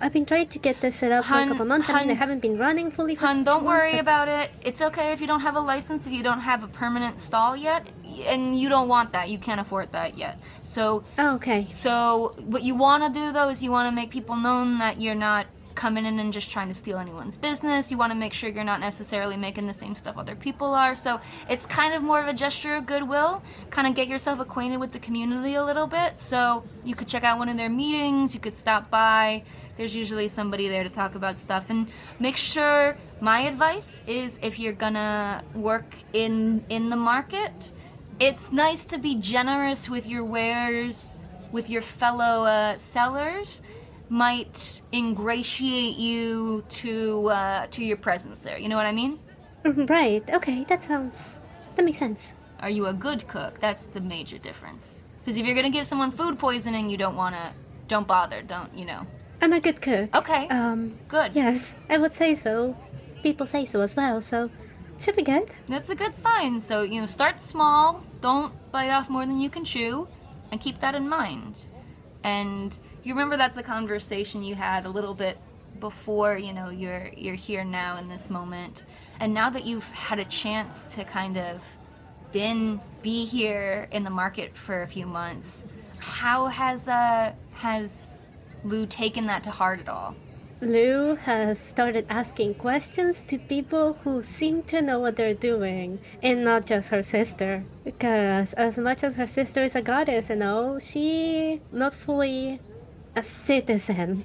[SPEAKER 1] I've been trying to get this set up for a couple months. I haven't been running fully for
[SPEAKER 2] don't worry
[SPEAKER 1] months,
[SPEAKER 2] about it. It's okay if you don't have a license, if you don't have a permanent stall yet, and you don't want that. You can't afford that yet. So,
[SPEAKER 1] okay.
[SPEAKER 2] So what you want to do, though, is you want to make people known that you're not coming in and just trying to steal anyone's business. You want to make sure you're not necessarily making the same stuff other people are. So it's kind of more of a gesture of goodwill. Kind of get yourself acquainted with the community a little bit. So you could check out one of their meetings. You could stop by. There's usually somebody there to talk about stuff. And make sure, my advice is, if you're gonna work in the market, it's nice to be generous with your wares, with your fellow sellers. Might ingratiate you to your presence there. You know what I mean?
[SPEAKER 1] Right. Okay, that makes sense.
[SPEAKER 2] Are you a good cook? That's the major difference. Because if you're gonna give someone food poisoning, don't bother.
[SPEAKER 1] I'm a good cook.
[SPEAKER 2] Okay. Good.
[SPEAKER 1] Yes, I would say so. People say so as well, so should be good.
[SPEAKER 2] That's a good sign. So, start small. Don't bite off more than you can chew. and keep that in mind. And you remember that's a conversation you had a little bit before, you're here now in this moment. And now that you've had a chance to kind of be here in the market for a few months, how has Lou taken that to heart at all?
[SPEAKER 1] Lou has started asking questions to people who seem to know what they're doing, and not just her sister. Because as much as her sister is a goddess and all, she not fully a citizen.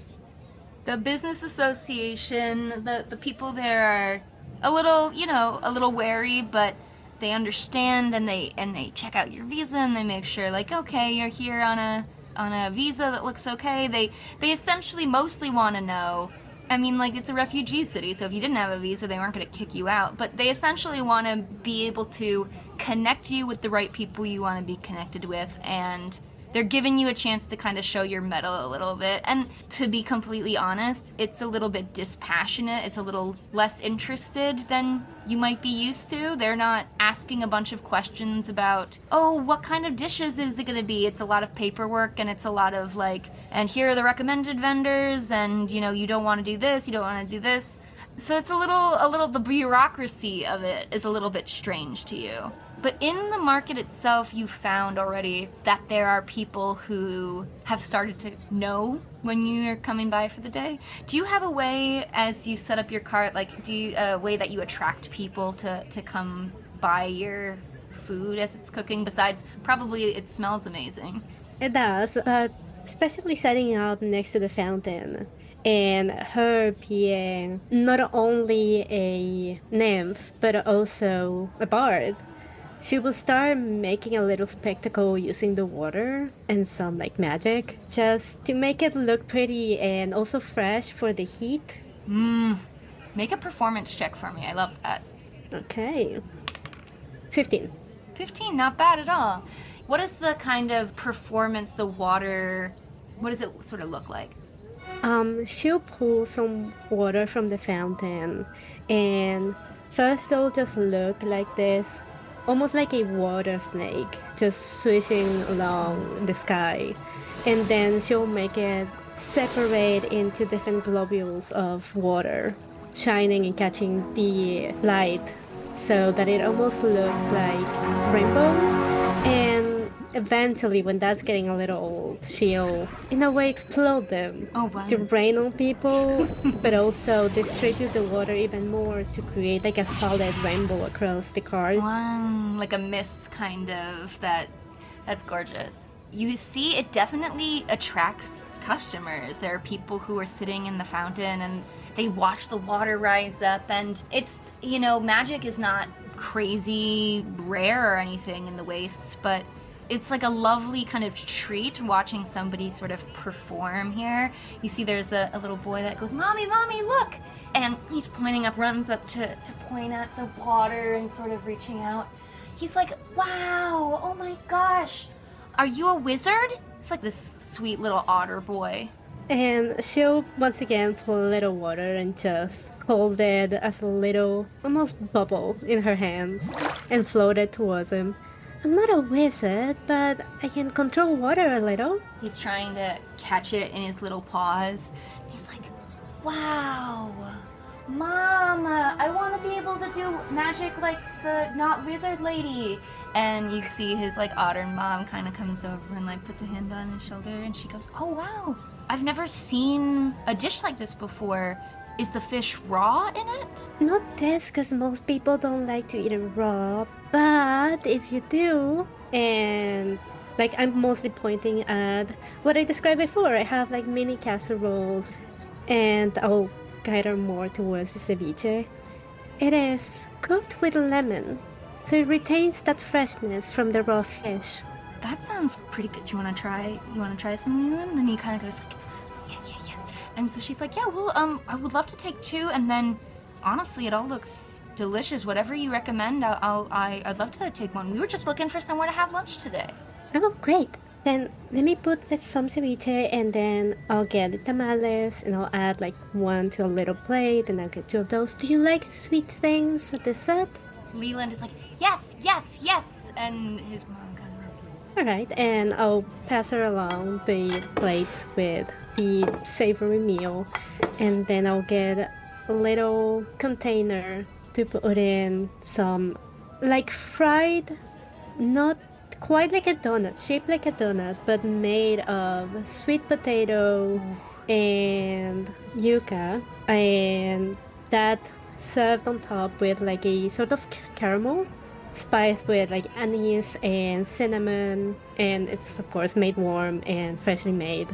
[SPEAKER 2] The business association, the people there are a little wary, but they understand, and they check out your visa, and they make sure, like, okay, you're here on a visa that looks okay. They essentially mostly want to know. I mean, like, it's a refugee city, so if you didn't have a visa, they weren't going to kick you out. But they essentially want to be able to connect you with the right people you want to be connected with, and they're giving you a chance to kind of show your mettle a little bit. And to be completely honest, it's a little bit dispassionate. It's a little less interested than you might be used to. They're not asking a bunch of questions about, oh, what kind of dishes is it going to be? It's a lot of paperwork, and it's a lot of like, and here are the recommended vendors, and you don't want to do this, you don't want to do this. So it's a little the bureaucracy of it is a little bit strange to you. But in the market itself, you found already that there are people who have started to know when you're coming by for the day. Do you have a way, as you set up your cart, like, a way that you attract people to come buy your food as it's cooking, besides probably it smells amazing?
[SPEAKER 1] It does, but especially setting up next to the fountain and her being not only a nymph, but also a bard. She will start making a little spectacle using the water and some like magic just to make it look pretty and also fresh for the heat.
[SPEAKER 2] Make a performance check for me. I love that.
[SPEAKER 1] Okay. 15.
[SPEAKER 2] 15, not bad at all. What is the kind of performance, the water, what does it sort of look like?
[SPEAKER 1] She'll pull some water from the fountain, and first it'll just look like this, almost like a water snake, just swishing along the sky. And then she'll make it separate into different globules of water, shining and catching the light, so that it almost looks like rainbows. And eventually, when that's getting a little old, she'll, in a way, explode them to rain on people, but also distribute the water even more to create like a solid rainbow across the cart.
[SPEAKER 2] Wow, like a mist kind of, that's gorgeous. You see, it definitely attracts customers. There are people who are sitting in the fountain and they watch the water rise up, and it's, magic is not crazy rare or anything in the wastes, but it's like a lovely kind of treat watching somebody sort of perform here. You see there's a little boy that goes, "Mommy, Mommy, look!" And he's pointing up, runs up to point at the water and sort of reaching out. He's like, "Wow, oh my gosh, are you a wizard?" It's like this sweet little otter boy.
[SPEAKER 1] And she'll once again pull a little water and just hold it as a little, almost bubble in her hands and float it towards him. "I'm not a wizard, but I can control water a little."
[SPEAKER 2] He's trying to catch it in his little paws. He's like, "Wow, Mama, I want to be able to do magic like the not wizard lady." And you see his like otter mom kind of comes over and like puts a hand on his shoulder, and she goes, "Oh wow, I've never seen a dish like this before. Is the fish raw in it?"
[SPEAKER 1] "Not this, because most people don't like to eat it raw, but if you do," and like I'm mostly pointing at what I described before. I have like mini casseroles, and I'll guide her more towards the ceviche. It is cooked with lemon, so it retains that freshness from the raw fish.
[SPEAKER 2] That sounds pretty good. You want to try some, Leland? And he kind of goes like, yeah. And so she's like, "Yeah, well, I would love to take 2, and then, honestly, it all looks delicious. Whatever you recommend, I'd love to take 1. We were just looking for somewhere to have lunch today."
[SPEAKER 1] "Oh, great. Then let me put some ceviche, and then I'll get the tamales, and I'll add like 1 to a little plate, and I'll get 2 of those. Do you like sweet things at dessert?"
[SPEAKER 2] Leland is like, yes, and his mom kind of like,
[SPEAKER 1] All right, and I'll pass her along the plates with the savory meal, and then I'll get a little container to put in some like fried, not quite like a donut, shaped like a donut, but made of sweet potato and yuca, and that served on top with like a sort of caramel spiced with like anise and cinnamon, and it's of course made warm and freshly made.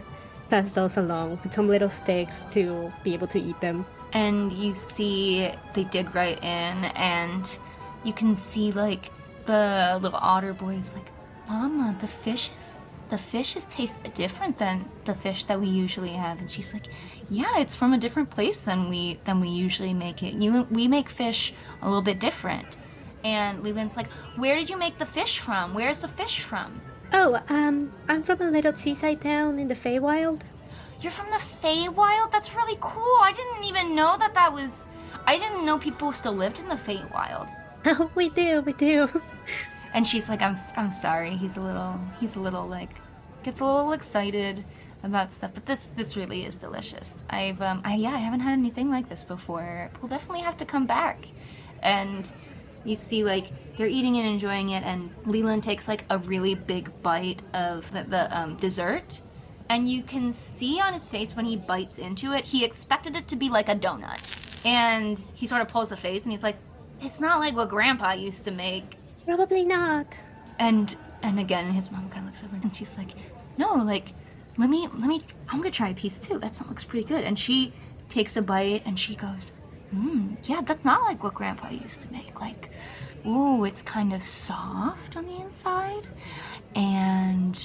[SPEAKER 1] Pass those along with some little sticks to be able to eat them.
[SPEAKER 2] And you see they dig right in, and you can see like the little otter boy's like, Mama, the fish is tastes different than the fish that we usually have. And she's like, yeah, it's from a different place than we usually make it. We make fish a little bit different. And Leland's like, where did you make the fish from? Where's the fish from?
[SPEAKER 1] Oh, I'm from a little seaside town in the Feywild.
[SPEAKER 2] You're from the Feywild? That's really cool. I didn't even know that was... I didn't know people still lived in the Feywild.
[SPEAKER 1] Oh, we do.
[SPEAKER 2] And she's like, I'm sorry. He's a little like, gets a little excited about stuff. But this really is delicious. I haven't had anything like this before. We'll definitely have to come back. And you see, like, they're eating and enjoying it, and Leland takes, like, a really big bite of the dessert. And you can see on his face when he bites into it, he expected it to be like a donut. And he sort of pulls the face, and he's like, it's not like what Grandpa used to make.
[SPEAKER 1] Probably not.
[SPEAKER 2] And again, his mom kind of looks over, and she's like, no, like, let me, I'm gonna try a piece, too. That looks pretty good. And she takes a bite, and she goes, yeah, that's not like what Grandpa used to make. Like, ooh, it's kind of soft on the inside, and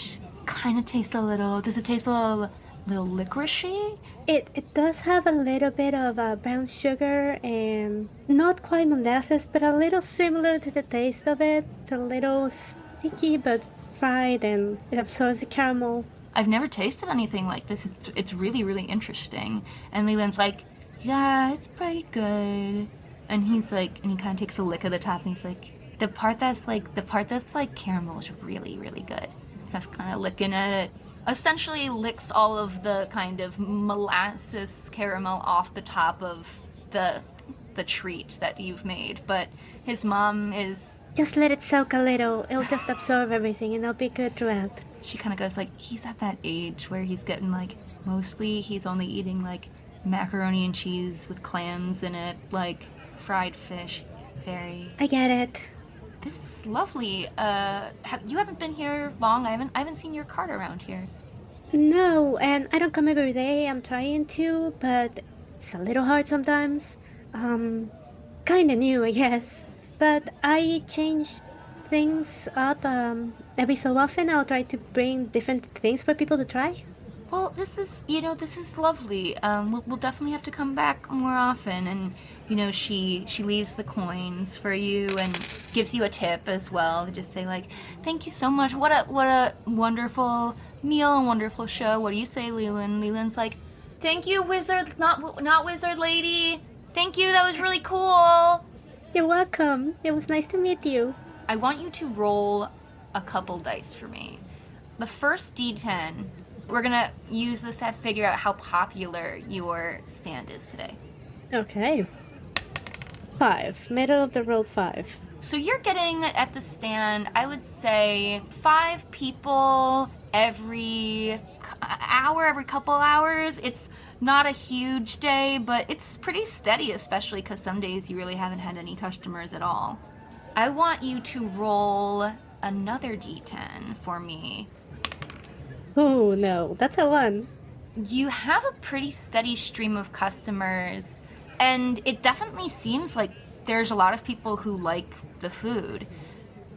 [SPEAKER 2] kind of tastes a little. Does it taste a little licoricey?
[SPEAKER 1] It does have a little bit of brown sugar and not quite molasses, but a little similar to the taste of it. It's a little sticky but fried, and it absorbs the caramel.
[SPEAKER 2] I've never tasted anything like this. It's really, really interesting. And Leland's like, yeah, it's pretty good. And he's like, and he kind of takes a lick of the top, and he's like, the part that's like caramel is really, really good. Just kind of licking at it. Essentially licks all of the kind of molasses caramel off the top of the treat that you've made. But his mom is...
[SPEAKER 1] Just let it soak a little. It'll just absorb everything, and it'll be good throughout.
[SPEAKER 2] She kind of goes like, he's at that age where he's getting like, mostly he's only eating like macaroni and cheese with clams in it, like fried fish.
[SPEAKER 1] I get it.
[SPEAKER 2] This is lovely. You haven't been here long. I haven't seen your cart around here.
[SPEAKER 1] No, and I don't come every day. I'm trying to, but it's a little hard sometimes. Kinda new, I guess. But I change things up every so often. I'll try to bring different things for people to try.
[SPEAKER 2] Well, this is lovely. We'll definitely have to come back more often. And, she leaves the coins for you and gives you a tip as well. Just say, like, thank you so much. What a wonderful meal and wonderful show. What do you say, Leland? Leland's like, thank you, wizard, not wizard lady. Thank you, that was really cool.
[SPEAKER 1] You're welcome. It was nice to meet you.
[SPEAKER 2] I want you to roll a couple dice for me. The first D10... We're gonna use this to figure out how popular your stand is today.
[SPEAKER 1] Okay. 5. Middle of the road 5.
[SPEAKER 2] So you're getting at the stand, I would say, 5 people every hour, every couple hours. It's not a huge day, but it's pretty steady, especially because some days you really haven't had any customers at all. I want you to roll another D10 for me.
[SPEAKER 1] Oh no, that's a 1.
[SPEAKER 2] You have a pretty steady stream of customers, and it definitely seems like there's a lot of people who like the food.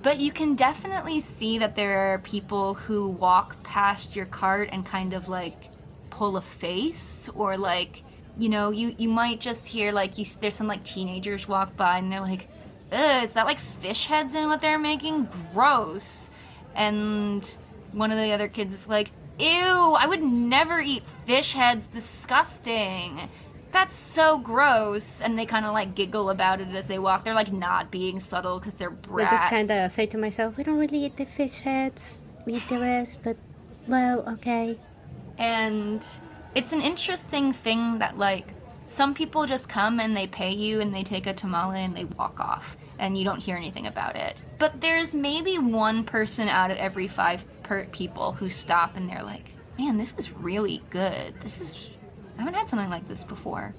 [SPEAKER 2] But you can definitely see that there are people who walk past your cart and kind of like pull a face, or like, you might just hear like there's some like teenagers walk by and they're like, ugh, is that like fish heads in what they're making? Gross. And one of the other kids is like, ew, I would never eat fish heads, disgusting. That's so gross. And they kind of like giggle about it as they walk. They're like not being subtle because they're brats.
[SPEAKER 1] I just kind of say to myself, we don't really eat the fish heads. meet the rest, but, well, okay.
[SPEAKER 2] And it's an interesting thing that, like, some people just come and they pay you and they take a tamale and they walk off and you don't hear anything about it. But there's maybe one person out of every five people who stop and they're like, man, this is really good. I haven't had something like this before.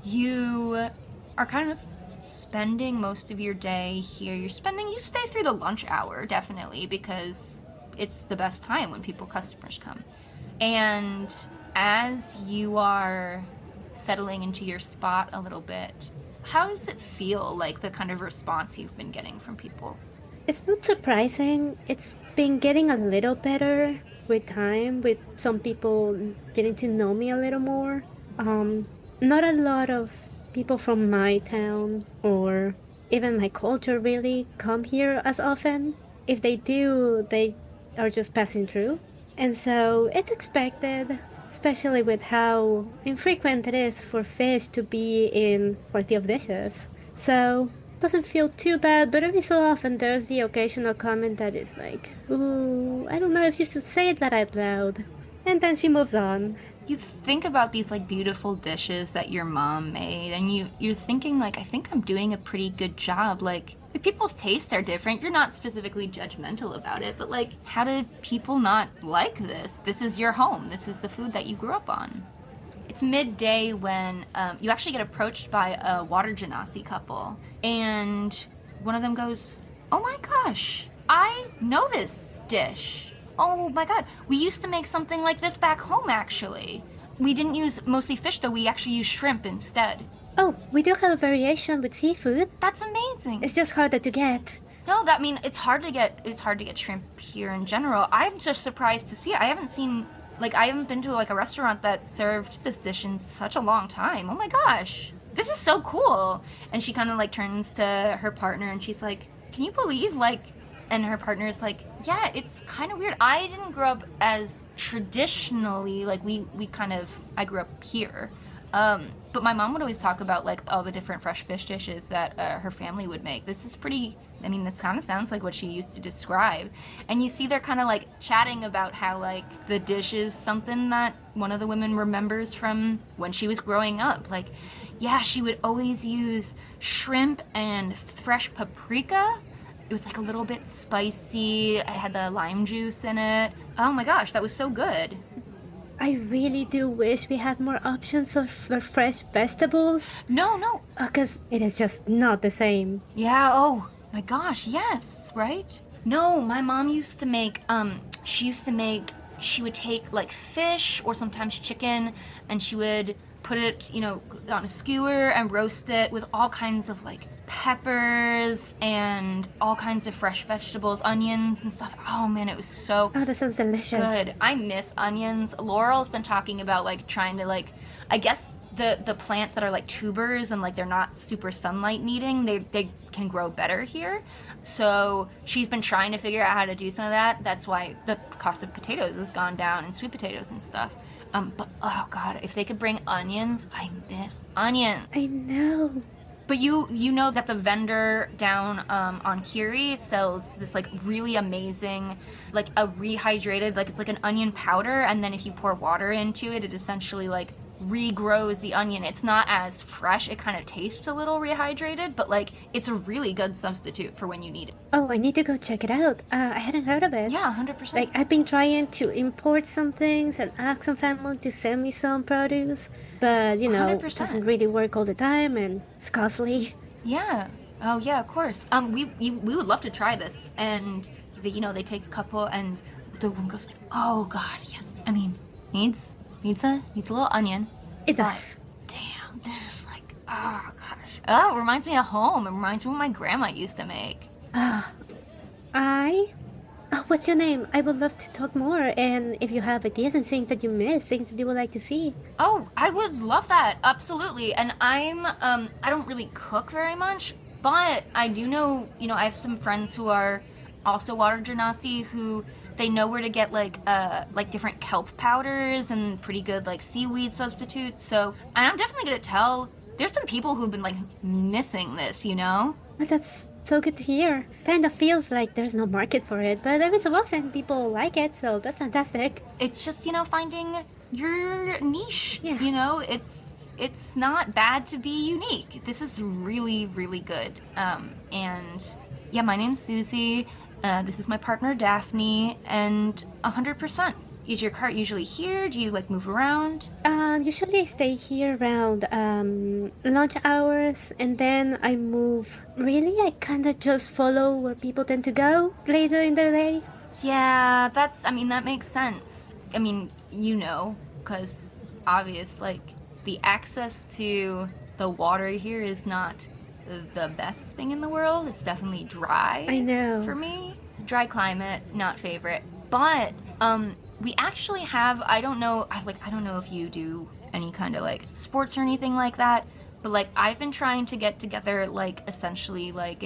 [SPEAKER 2] You are kind of spending most of your day here. You stay through the lunch hour, definitely, because it's the best time when customers come. And as you are settling into your spot a little bit, how does it feel, like the kind of response you've been getting from people?
[SPEAKER 1] It's not surprising. It's been getting a little better with time, with some people getting to know me a little more. Not a lot of people from my town or even my culture really come here as often. If they do, they are just passing through. And so it's expected, especially with how infrequent it is for fish to be in plenty of dishes. So it doesn't feel too bad, but every so often there's the occasional comment that is like, ooh, I don't know if you should say that out loud. And then she moves on.
[SPEAKER 2] You think about these like beautiful dishes that your mom made, and you're thinking like, I think I'm doing a pretty good job. Like, if people's tastes are different, you're not specifically judgmental about it, but like, how do people not like this? This is your home. This is the food that you grew up on. It's midday when you actually get approached by a water genasi couple, and one of them goes, "Oh my gosh, I know this dish. Oh my god, we used to make something like this back home, actually. We didn't use mostly fish, though. We actually used shrimp instead."
[SPEAKER 1] Oh, we do have a variation with seafood.
[SPEAKER 2] That's amazing.
[SPEAKER 1] It's just harder to get.
[SPEAKER 2] No, that mean it's hard to get shrimp here in general. I'm just surprised to see it. I haven't been to like a restaurant that served this dish in such a long time. Oh my gosh, this is so cool. And she kind of like turns to her partner and she's like, "Can you believe like?" And her partner is like, "Yeah, it's kind of weird. I didn't grow up as traditionally, like I grew up here. But my mom would always talk about like all the different fresh fish dishes that her family would make. This kind of sounds like what she used to describe." And you see they're kind of like chatting about how like the dish is something that one of the women remembers from when she was growing up. Like, yeah, she would always use shrimp and fresh paprika. It was like a little bit spicy. It had the lime juice in it. Oh my gosh, that was so good.
[SPEAKER 1] I really do wish we had more options of fresh vegetables.
[SPEAKER 2] No.
[SPEAKER 1] Because it is just not the same.
[SPEAKER 2] Yeah, oh my gosh, yes, right? No, my mom used to make, she would take like fish or sometimes chicken and she would put it, on a skewer and roast it with all kinds of like peppers and all kinds of fresh vegetables, onions and stuff. Oh man, it was so
[SPEAKER 1] Oh, that sounds delicious.
[SPEAKER 2] good. I miss onions. Laurel's been talking about like trying to like, I guess the plants that are like tubers and like they're not super sunlight needing, they can grow better here. So she's been trying to figure out how to do some of that. That's why the cost of potatoes has gone down and sweet potatoes and stuff. But oh god, if they could bring onions, I miss onions.
[SPEAKER 1] I know.
[SPEAKER 2] But you know that the vendor down on Killari sells this like really amazing, like a rehydrated, like it's like an onion powder, and then if you pour water into it, it essentially like regrows the onion. It's not as fresh. It kind of tastes a little rehydrated, but like it's a really good substitute for when you need it.
[SPEAKER 1] Oh, I need to go check it out. I hadn't heard of it.
[SPEAKER 2] Yeah, 100%.
[SPEAKER 1] Like, I've been trying to import some things and ask some family to send me some produce, but, it
[SPEAKER 2] 100%.
[SPEAKER 1] doesn't really work all the time and it's costly.
[SPEAKER 2] Yeah. Oh yeah, of course. We would love to try this, and they take a couple, and the woman goes like, "Oh god, yes. I mean, needs a little onion."
[SPEAKER 1] It does.
[SPEAKER 2] Damn, this is like, oh gosh. Oh, it reminds me of home. It reminds me of what my grandma used to make.
[SPEAKER 1] What's your name? I would love to talk more, and if you have ideas and things that you miss, things that you would like to see.
[SPEAKER 2] Oh, I would love that. Absolutely. And I don't really cook very much, but I do know, I have some friends who are also water genasi who they know where to get like different kelp powders and pretty good like seaweed substitutes. So, and I'm definitely gonna tell there's been people who've been like missing this, you know?
[SPEAKER 1] But that's so good to hear. Kind of feels like there's no market for it, but every so often people like it, so that's fantastic.
[SPEAKER 2] It's just, you know, finding your niche.
[SPEAKER 1] Yeah.
[SPEAKER 2] You know, it's not bad to be unique. This is really, really good. And yeah, my name's Susie. This is my partner Daphne, and 100%. Is your cart usually here? Do you like move around?
[SPEAKER 1] Usually I stay here around lunch hours, and then I move. Really, I kind of just follow where people tend to go later in the day.
[SPEAKER 2] Yeah, that makes sense. I mean, you know, because obvious, like, the access to the water here is not the best thing in the world. It's definitely dry.
[SPEAKER 1] I know.
[SPEAKER 2] For me. Dry climate, not favorite. But, we actually have, I don't know if you do any kind of, like, sports or anything like that, but, like, I've been trying to get together, like, essentially, like,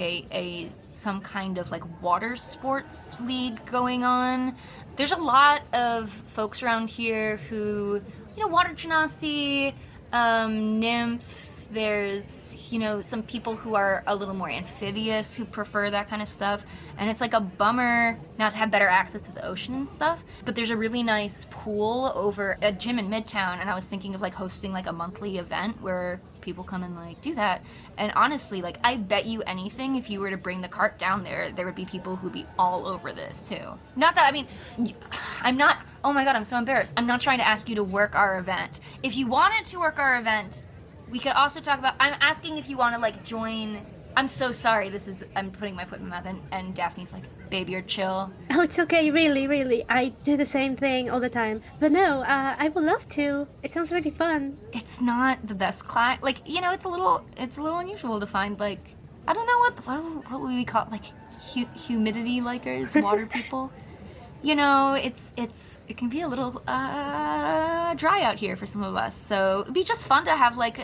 [SPEAKER 2] some kind of, like, water sports league going on. There's a lot of folks around here who, you know, water genasi, nymphs, there's, you know, some people who are a little more amphibious who prefer that kind of stuff, and it's like a bummer not to have better access to the ocean and stuff, but there's a really nice pool over a gym in Midtown, and I was thinking of like hosting like a monthly event where people come and like do that. And honestly, like, I bet you anything if you were to bring the cart down there would be people who'd be all over this too. Not that, I mean, I'm not, oh my god, I'm so embarrassed. I'm not trying to ask you to work our event. If you wanted to work our event, we could also talk about, I'm asking if you want to like join. I'm so sorry, I'm putting my foot in my mouth, and Daphne's like, babe, you're chill.
[SPEAKER 1] Oh, it's okay, really, really. I do the same thing all the time. But no, I would love to. It sounds really fun.
[SPEAKER 2] It's not the best class. Like, you know, it's a little unusual to find, like, I don't know what would we call it? Like, humidity likers, water people. You know, it can be a little dry out here for some of us. So it'd be just fun to have like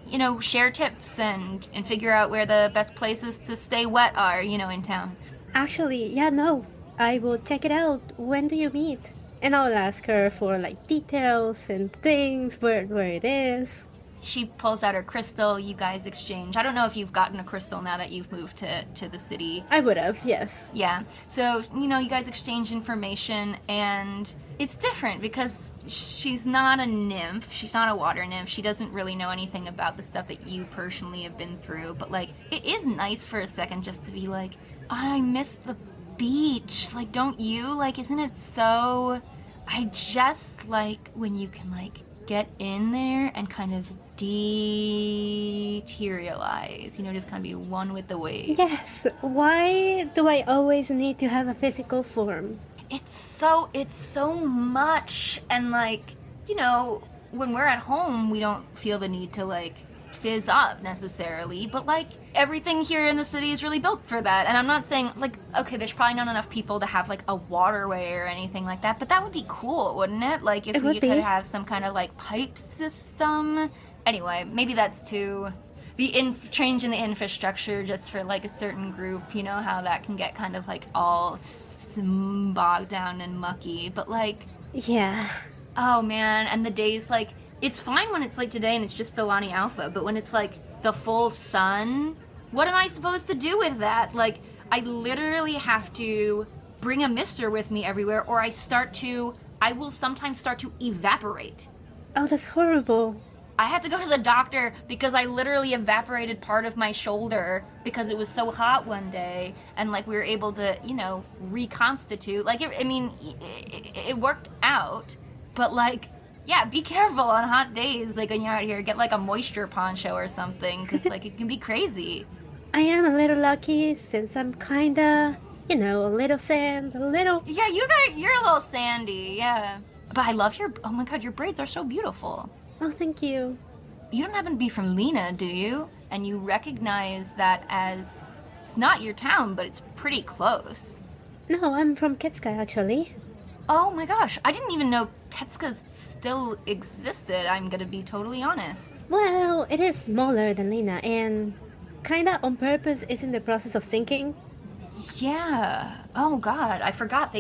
[SPEAKER 2] you know, share tips and figure out where the best places to stay wet are, you know, in town.
[SPEAKER 1] Actually, yeah, no. I will check it out. When do you meet? And I'll ask her for like details and things, where it is.
[SPEAKER 2] She pulls out her crystal, you guys exchange. I don't know if you've gotten a crystal now that you've moved to the city.
[SPEAKER 1] I would have, yes.
[SPEAKER 2] Yeah. So, you know, you guys exchange information, and it's different because she's not a nymph. She's not a water nymph. She doesn't really know anything about the stuff that you personally have been through. But, like, it is nice for a second just to be like, I miss the beach. Like, don't you? Like, isn't it so... I just like when you can, like, get in there and kind of dematerialize, you know, just kind of be one with the waves.
[SPEAKER 1] Yes. Why do I always need to have a physical form?
[SPEAKER 2] It's so much, and like, you know, when we're at home, we don't feel the need to like fizz up necessarily, but like everything here in the city is really built for that. And I'm not saying like, okay, there's probably not enough people to have like a waterway or anything like that, but that would be cool, wouldn't it? Like if we could have some kind of like pipe system. Anyway, maybe that's too the change in the infrastructure just for like a certain group, you know, how that can get kind of like all bogged down and mucky, but like,
[SPEAKER 1] yeah.
[SPEAKER 2] Oh man, and the days like, it's fine when it's like today and it's just Solani Alpha, but when it's like the full sun, what am I supposed to do with that? Like, I literally have to bring a mister with me everywhere, or I will sometimes start to evaporate.
[SPEAKER 1] Oh, that's horrible.
[SPEAKER 2] I had to go to the doctor because I literally evaporated part of my shoulder because it was so hot one day, and like we were able to, you know, reconstitute. Like, it worked out, but like, yeah, be careful on hot days, like when you're out here. Get like a moisture poncho or something, because like it can be crazy.
[SPEAKER 1] I am a little lucky since I'm kinda, you know, a little sand, a little...
[SPEAKER 2] Yeah, you're a little sandy, yeah. But I love oh my god, your braids are so beautiful.
[SPEAKER 1] Oh, thank you.
[SPEAKER 2] You don't happen to be from Lena, do you? And you recognize that as, it's not your town, but it's pretty close.
[SPEAKER 1] No, I'm from Kitska, actually.
[SPEAKER 2] Oh my gosh, I didn't even know Ketska still existed, I'm gonna be totally honest.
[SPEAKER 1] Well, it is smaller than Lena, and kinda on purpose is in the process of sinking.
[SPEAKER 2] Yeah. Oh god, I forgot.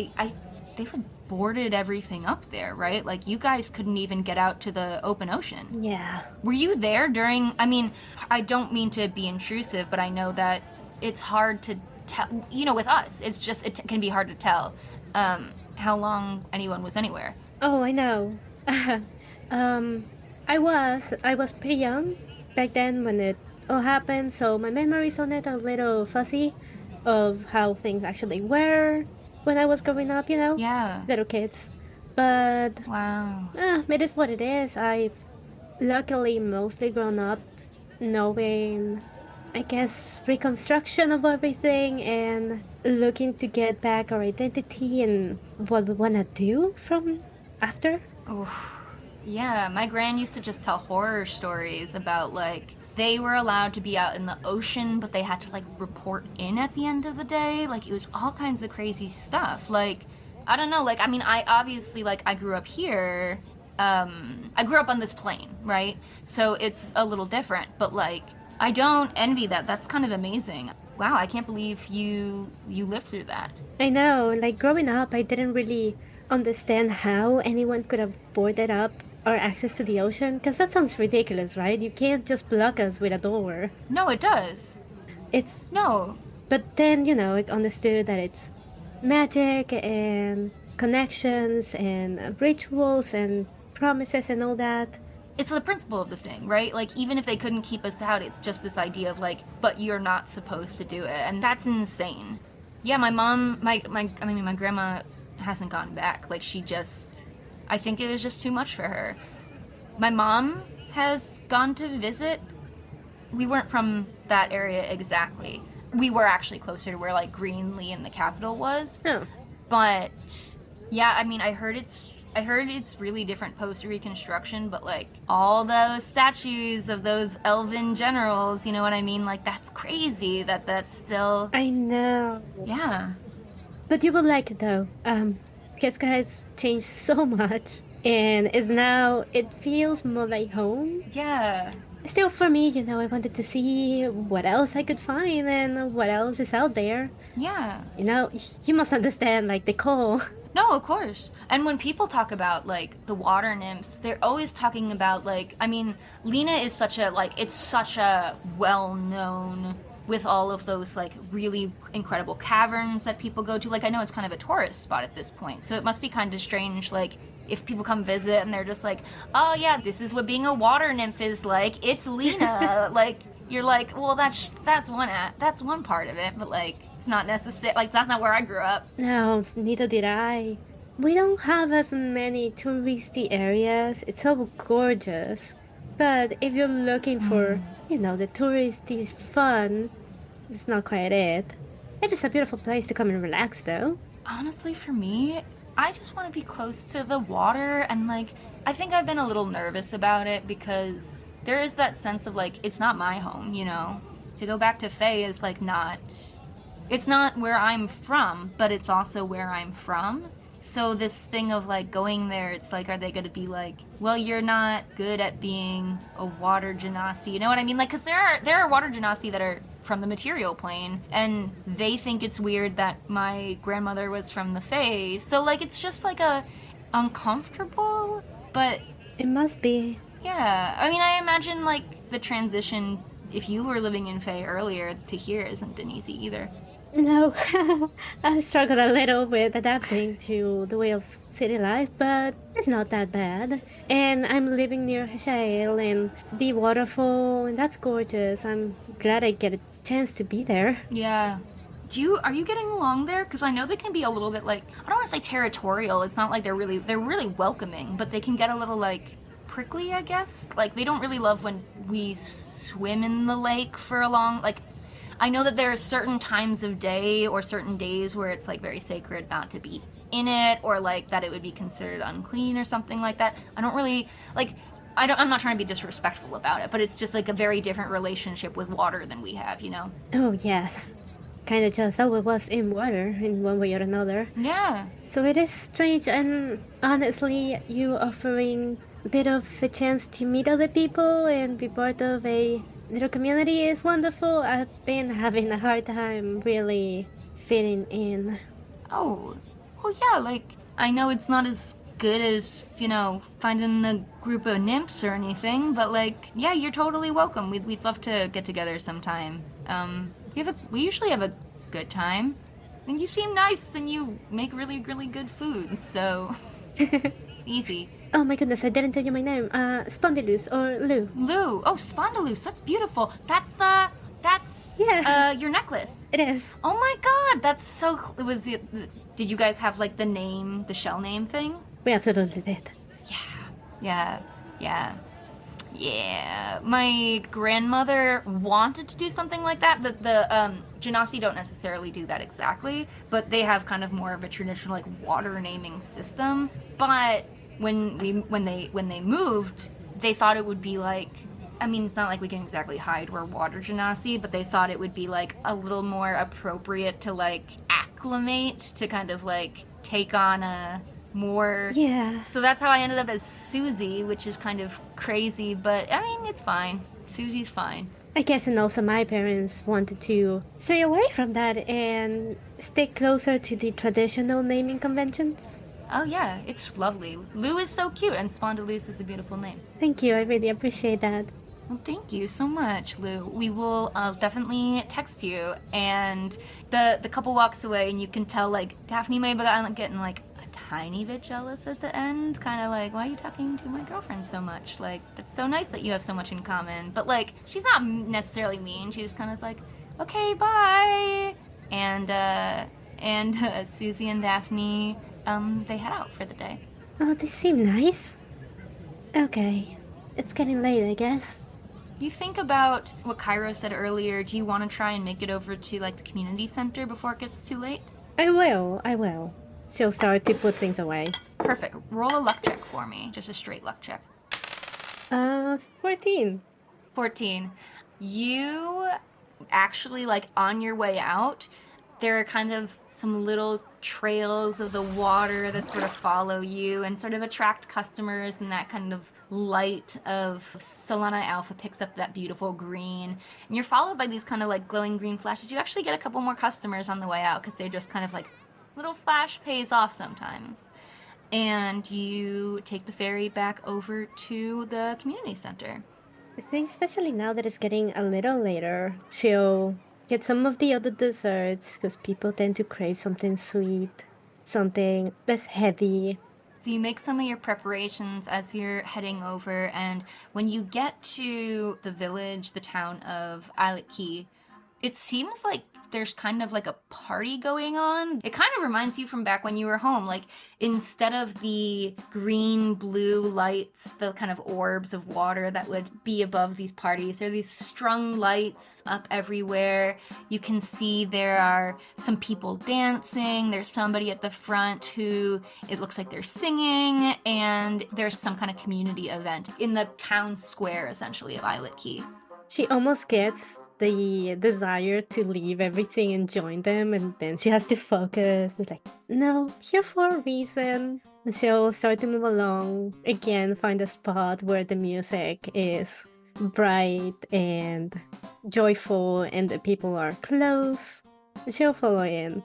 [SPEAKER 2] they've like boarded everything up there, right? Like you guys couldn't even get out to the open ocean.
[SPEAKER 1] Yeah.
[SPEAKER 2] Were you there during, I mean, I don't mean to be intrusive, but I know that it's hard to tell, you know, with us, it's just, it can be hard to tell how long anyone was anywhere.
[SPEAKER 1] Oh, I know. um, I was pretty young back then when it all happened, so my memories on it are a little fuzzy of how things actually were when I was growing up,
[SPEAKER 2] Yeah.
[SPEAKER 1] little kids. But
[SPEAKER 2] Wow.
[SPEAKER 1] it is what it is. I've luckily mostly grown up knowing, I guess, reconstruction of everything and looking to get back our identity and what we want to do from after.
[SPEAKER 2] Oof. Yeah, my gran used to just tell horror stories about like they were allowed to be out in the ocean, but they had to like report in at the end of the day. Like it was all kinds of crazy stuff. Like I don't know, like I mean I obviously like I grew up here. I grew up on this plane, right? So it's a little different, but like I don't envy that. That's kind of amazing. Wow, I can't believe you lived through that.
[SPEAKER 1] I know, like growing up, I didn't really understand how anyone could have boarded up our access to the ocean, because that sounds ridiculous, right? You can't just block us with a door.
[SPEAKER 2] No, it does.
[SPEAKER 1] It's,
[SPEAKER 2] No.
[SPEAKER 1] but then, I understood that it's magic and connections and rituals and promises and all that.
[SPEAKER 2] It's the principle of the thing, right? Like even if they couldn't keep us out, it's just this idea of like, but you're not supposed to do it, and that's insane. Yeah, my mom, my grandma hasn't gone back. Like she just, I think it was just too much for her. My mom has gone to visit. We weren't from that area exactly. We were actually closer to where like Greenlee and the capital was.
[SPEAKER 1] Oh.
[SPEAKER 2] But yeah, I mean, I heard it's really different post Reconstruction, but like all those statues of those elven generals, you know what I mean? Like that's crazy that's still.
[SPEAKER 1] I know.
[SPEAKER 2] Yeah.
[SPEAKER 1] But you will like it though. Kiska has changed so much, and it feels more like home.
[SPEAKER 2] Yeah.
[SPEAKER 1] Still, for me, I wanted to see what else I could find and what else is out there.
[SPEAKER 2] Yeah.
[SPEAKER 1] You must understand, like, the call.
[SPEAKER 2] No, of course. And when people talk about like the water nymphs, they're always talking about like, I mean, Lena is such a well-known with all of those like really incredible caverns that people go to. Like I know it's kind of a tourist spot at this point, so it must be kind of strange like if people come visit and they're just like, oh yeah, this is what being a water nymph is like, it's Lena. Like you're like, well that's one part of it, but like it's not necessary, like that's not where I grew up.
[SPEAKER 1] No, neither did I. We don't have as many touristy areas. It's so gorgeous. But if you're looking for, the touristy fun, it's not quite it. It is a beautiful place to come and relax, though.
[SPEAKER 2] Honestly, for me, I just want to be close to the water, and like, I think I've been a little nervous about it because there is that sense of like, it's not my home, To go back to Faye is like it's not where I'm from, but it's also where I'm from. So this thing of like going there, it's like, are they going to be like, well, you're not good at being a water genasi, you know what I mean? Like, because there are water genasi that are from the material plane, and they think it's weird that my grandmother was from the Fae. So like, it's just like a uncomfortable, but
[SPEAKER 1] it must be.
[SPEAKER 2] Yeah, I mean, I imagine like the transition, if you were living in Fae earlier, to here hasn't been easy either.
[SPEAKER 1] No, I struggled a little with adapting to the way of city life, but it's not that bad. And I'm living near Heshael and the waterfall, and that's gorgeous. I'm glad I get a chance to be there.
[SPEAKER 2] Yeah. Are you getting along there? Because I know they can be a little bit like, I don't want to say territorial. It's not like they're really welcoming, but they can get a little like prickly, I guess. Like they don't really love when we swim in the lake for a long, like, I know that there are certain times of day or certain days where it's like very sacred not to be in it, or like that it would be considered unclean or something like that. I don't really like, I'm not trying to be disrespectful about it, but it's just like a very different relationship with water than we have,
[SPEAKER 1] Oh, yes. Kind of just how it was in water in one way or another.
[SPEAKER 2] Yeah.
[SPEAKER 1] So it is strange, and honestly, you offering a bit of a chance to meet other people and be part of a little community is wonderful. I've been having a hard time really fitting in.
[SPEAKER 2] Oh, well, yeah, like, I know it's not as good as, finding a group of nymphs or anything, but like, yeah, you're totally welcome. We'd love to get together sometime. We usually have a good time. And you seem nice and you make really, really good food, so easy.
[SPEAKER 1] Oh my goodness, I didn't tell you my name. Spondylus or Lou.
[SPEAKER 2] Lou, oh, Spondylus, that's beautiful. That's
[SPEAKER 1] Yeah,
[SPEAKER 2] your necklace.
[SPEAKER 1] it is.
[SPEAKER 2] Oh my god, that's so, did you guys have like the shell name thing?
[SPEAKER 1] We absolutely did.
[SPEAKER 2] Yeah, yeah. Yeah, my grandmother wanted to do something like that. The Genasi don't necessarily do that exactly, but they have kind of more of a traditional like water naming system. But when they moved, they thought it would be like, I mean, it's not like we can exactly hide we're water Genasi, but they thought it would be like a little more appropriate to like acclimate to kind of like take on a more.
[SPEAKER 1] Yeah.
[SPEAKER 2] So that's how I ended up as Susie, which is kind of crazy, but I mean, it's fine. Susie's fine.
[SPEAKER 1] I guess, and also my parents wanted to stray away from that and stay closer to the traditional naming conventions.
[SPEAKER 2] Oh yeah, it's lovely. Lou is so cute, and Spondylus is a beautiful name.
[SPEAKER 1] Thank you, I really appreciate that.
[SPEAKER 2] Well, thank you so much, Lou. We will definitely text you. And the couple walks away, and you can tell like Daphne may be getting like a tiny bit jealous at the end, kind of like, why are you talking to my girlfriend so much? Like, it's so nice that you have so much in common. But like, she's not necessarily mean. She just kind of like, okay, bye. And Susie and Daphne, they head out for the day.
[SPEAKER 1] Oh, they seem nice. Okay, it's getting late, I guess.
[SPEAKER 2] You think about what Cairo said earlier. Do you want to try and make it over to like the community center before it gets too late?
[SPEAKER 1] I will. She'll start to put things away.
[SPEAKER 2] Perfect. Roll a luck check for me. Just a straight luck check.
[SPEAKER 1] 14.
[SPEAKER 2] 14. You actually, like, on your way out, there are kind of some little trails of the water that sort of follow you and sort of attract customers, and that kind of light of Solana Alpha picks up that beautiful green. And you're followed by these kind of like glowing green flashes. You actually get a couple more customers on the way out because they're just kind of like little flash pays off sometimes. And you take the ferry back over to the community center.
[SPEAKER 1] I think especially now that it's getting a little later, she'll get some of the other desserts because people tend to crave something sweet, something less heavy.
[SPEAKER 2] So you make some of your preparations as you're heading over, and when you get to the village, the town of Islet Key, it seems like there's kind of like a party going on. It kind of reminds you from back when you were home. Like, instead of the green, blue lights, the kind of orbs of water that would be above these parties, there are these strung lights up everywhere. You can see there are some people dancing. There's somebody at the front who it looks like they're singing, and there's some kind of community event in the town square, essentially, of Islet Key.
[SPEAKER 1] She almost gets the desire to leave everything and join them, and then she has to focus. It's like, no, here for a reason. And she'll start to move along again, find a spot where the music is bright and joyful and the people are close. She'll follow in.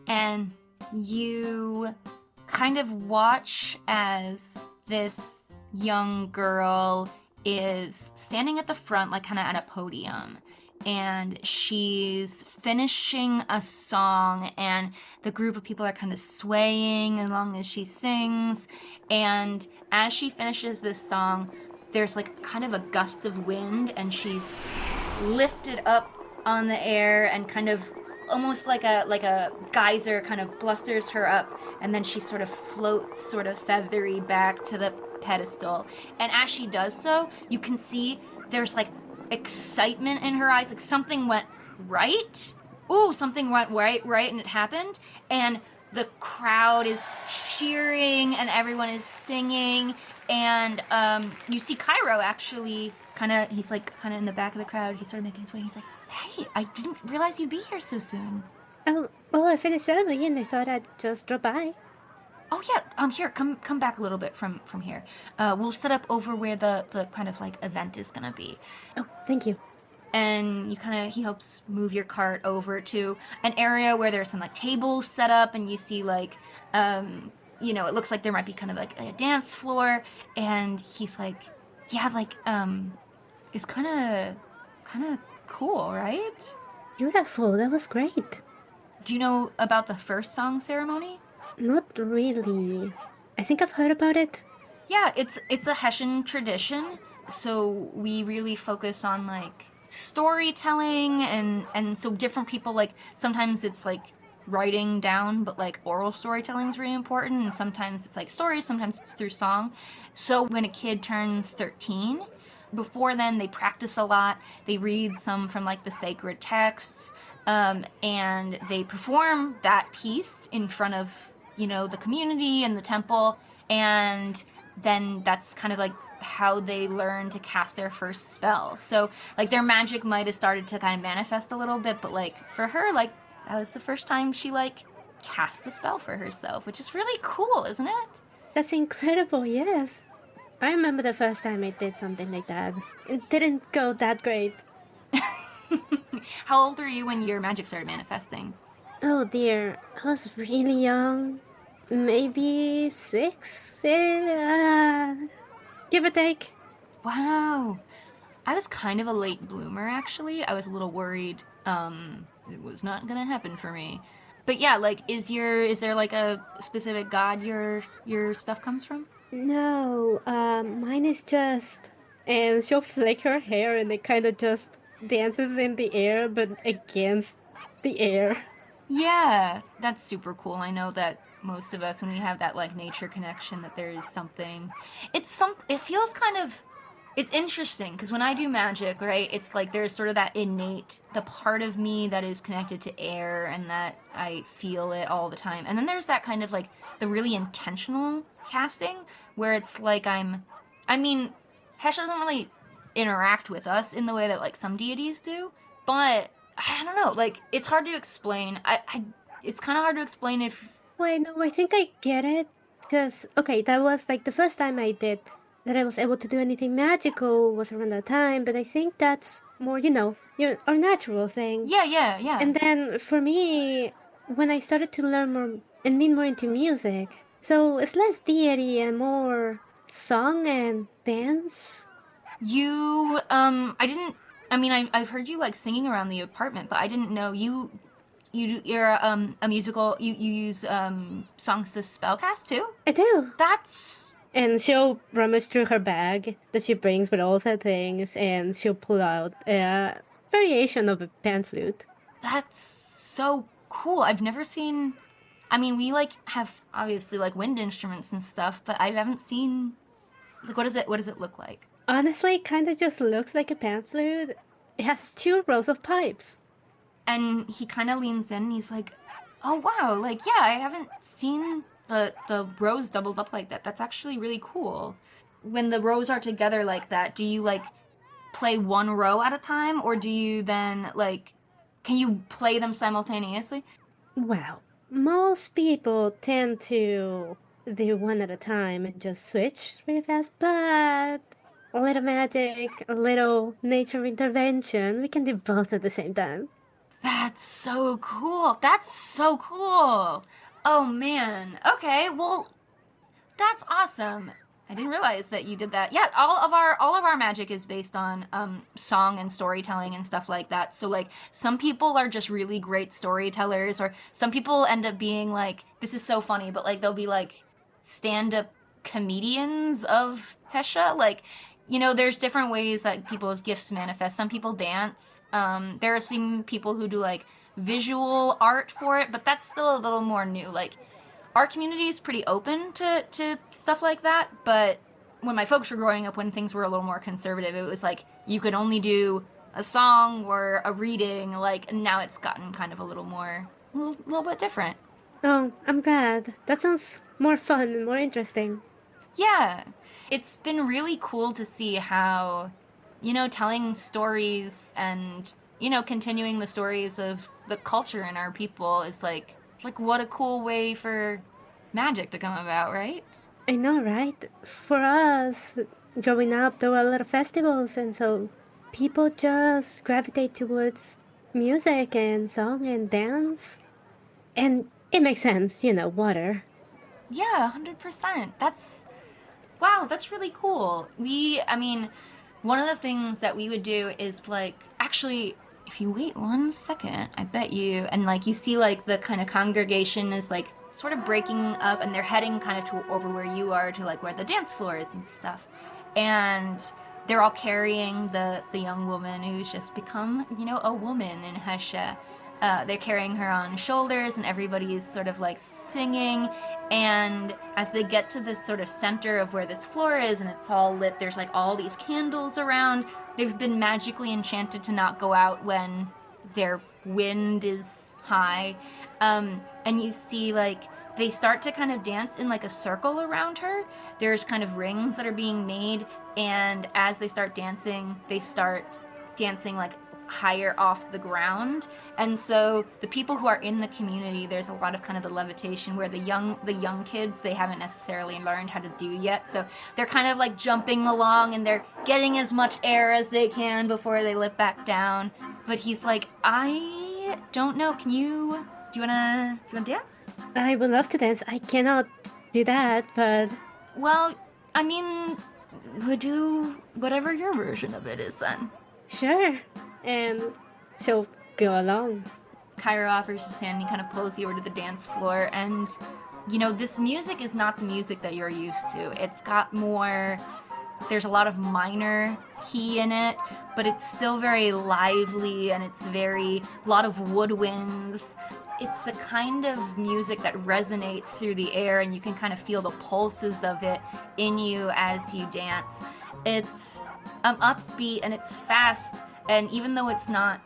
[SPEAKER 2] And you kind of watch as this young girl is standing at the front, like kind of at a podium, and she's finishing a song, and the group of people are kind of swaying along as she sings. And as she finishes this song, there's like kind of a gust of wind, and she's lifted up on the air, and kind of almost like a geyser kind of blusters her up, and then she sort of floats sort of feathery back to the pedestal. And as she does so, you can see there's like excitement in her eyes, like something went right. Ooh, something went right, and it happened. And the crowd is cheering, and everyone is singing. And you see Cairo actually he's like kind of in the back of the crowd. He started making his way. He's like, hey, I didn't realize you'd be here so soon.
[SPEAKER 1] Oh, well, I finished early and I thought I'd just drop by.
[SPEAKER 2] Oh yeah, here, come back a little bit from here. We'll set up over where the kind of like event is gonna be.
[SPEAKER 1] Oh, thank you.
[SPEAKER 2] And he helps move your cart over to an area where there's some like tables set up, and you see like it looks like there might be kind of like a dance floor, and he's like, yeah, like, it's kind of cool, right?
[SPEAKER 1] Beautiful, that was great.
[SPEAKER 2] Do you know about the first song ceremony?
[SPEAKER 1] Not really. I think I've heard about it.
[SPEAKER 2] Yeah, it's a Hessian tradition. So we really focus on like storytelling, and so different people, like sometimes it's like writing down, but like oral storytelling is really important, and sometimes it's like stories, sometimes it's through song. So when a kid turns 13, before then they practice a lot. They read some from like the sacred texts, and they perform that piece in front of the community and the temple, and then that's kind of like how they learn to cast their first spell. So like their magic might have started to kind of manifest a little bit, but like for her, like that was the first time she like cast a spell for herself, which is really cool, isn't it?
[SPEAKER 1] That's incredible, yes. I remember the first time I did something like that. It didn't go that great.
[SPEAKER 2] How old were you when your magic started manifesting?
[SPEAKER 1] Oh dear, I was really young. Maybe 6? Give or take.
[SPEAKER 2] Wow. I was kind of a late bloomer, actually. I was a little worried it was not gonna happen for me. But yeah, like is there like a specific god your stuff comes from?
[SPEAKER 1] No, mine is just. And she'll flick her hair and it kind of just dances in the air, but against the air.
[SPEAKER 2] Yeah, that's super cool. I know that most of us, when we have that like nature connection, that there is something. It feels kind of. It's interesting because when I do magic, right, it's like there's sort of that innate, the part of me that is connected to air and that I feel it all the time. And then there's that kind of like the really intentional casting where it's like I mean, Hesh doesn't really interact with us in the way that like some deities do, but I don't know, like it's hard to explain. It's kind of hard to explain if.
[SPEAKER 1] Wait, no, I think I get it. Because, okay, that was like the first time I did that I was able to do anything magical was around that time, but I think that's more, our natural thing.
[SPEAKER 2] Yeah, yeah, yeah.
[SPEAKER 1] And then for me, when I started to learn more and lean more into music, so it's less deity and more song and dance.
[SPEAKER 2] I didn't. I mean, I've heard you like singing around the apartment, but I didn't know you're a musical. You use songs to spellcast too.
[SPEAKER 1] I do.
[SPEAKER 2] That's
[SPEAKER 1] And she'll rummage through her bag that she brings with all her things, and she'll pull out a variation of a pan flute.
[SPEAKER 2] that's so cool. I've never seen. I mean, we like have obviously like wind instruments and stuff, but I haven't seen. Like, what does it look like?
[SPEAKER 1] Honestly, it kind of just looks like a pan flute. It has 2 rows of pipes.
[SPEAKER 2] And he kind of leans in and he's like, "Oh wow, like yeah, I haven't seen the rows doubled up like that. That's actually really cool." When the rows are together like that, do you like play one row at a time, or do you then like can you play them simultaneously?
[SPEAKER 1] Well, most people tend to do one at a time and just switch really fast, but a little magic, a little nature intervention, we can do both at the same time.
[SPEAKER 2] That's so cool. That's so cool. Oh man. Okay, well, that's awesome. I didn't realize that you did that. Yeah, all of our magic is based on song and storytelling and stuff like that. So like some people are just really great storytellers, or some people end up being like, this is so funny, but like they'll be like stand-up comedians of Hesha. Like, there's different ways that people's gifts manifest. Some people dance. There are some people who do like visual art for it, but that's still a little more new. Like our community is pretty open to stuff like that, but when my folks were growing up, when things were a little more conservative, it was like you could only do a song or a reading. Like now it's gotten kind of a little bit different.
[SPEAKER 1] Oh, I'm glad. That sounds more fun and more interesting.
[SPEAKER 2] Yeah, it's been really cool to see how, telling stories and, continuing the stories of the culture and our people is like what a cool way for magic to come about, right?
[SPEAKER 1] I know, right? For us, growing up, there were a lot of festivals, and so people just gravitate towards music and song and dance. And it makes sense, water.
[SPEAKER 2] Yeah, 100%. Wow, that's really cool. I mean, one of the things that we would do is like, actually, if you wait 1 second, I bet you, and like you see like the kind of congregation is like sort of breaking up and they're heading kind of to over where you are to like where the dance floor is and stuff. And they're all carrying the young woman who's just become, a woman in Hesha. They're carrying her on shoulders, and everybody is sort of like singing. And as they get to this sort of center of where this floor is, and it's all lit, there's like all these candles around. They've been magically enchanted to not go out when their wind is high. And you see like they start to kind of dance in like a circle around her. There's kind of rings that are being made, and as they start dancing like higher off the ground. And so the people who are in the community, there's a lot of kind of the levitation where the young kids, they haven't necessarily learned how to do yet, so they're kind of like jumping along and they're getting as much air as they can before they lift back down. But he's like, I don't know, do you wanna dance?
[SPEAKER 1] I would love to dance. I cannot do that, but
[SPEAKER 2] Well, I mean, we'll do whatever your version of it is then.
[SPEAKER 1] sure. And she'll go along.
[SPEAKER 2] Cairo offers his hand and he kind of pulls you over to the dance floor. And, this music is not the music that you're used to. It's got more, there's a lot of minor key in it, but it's still very lively and it's a lot of woodwinds. It's the kind of music that resonates through the air and you can kind of feel the pulses of it in you as you dance. It's upbeat and it's fast, and even though it's not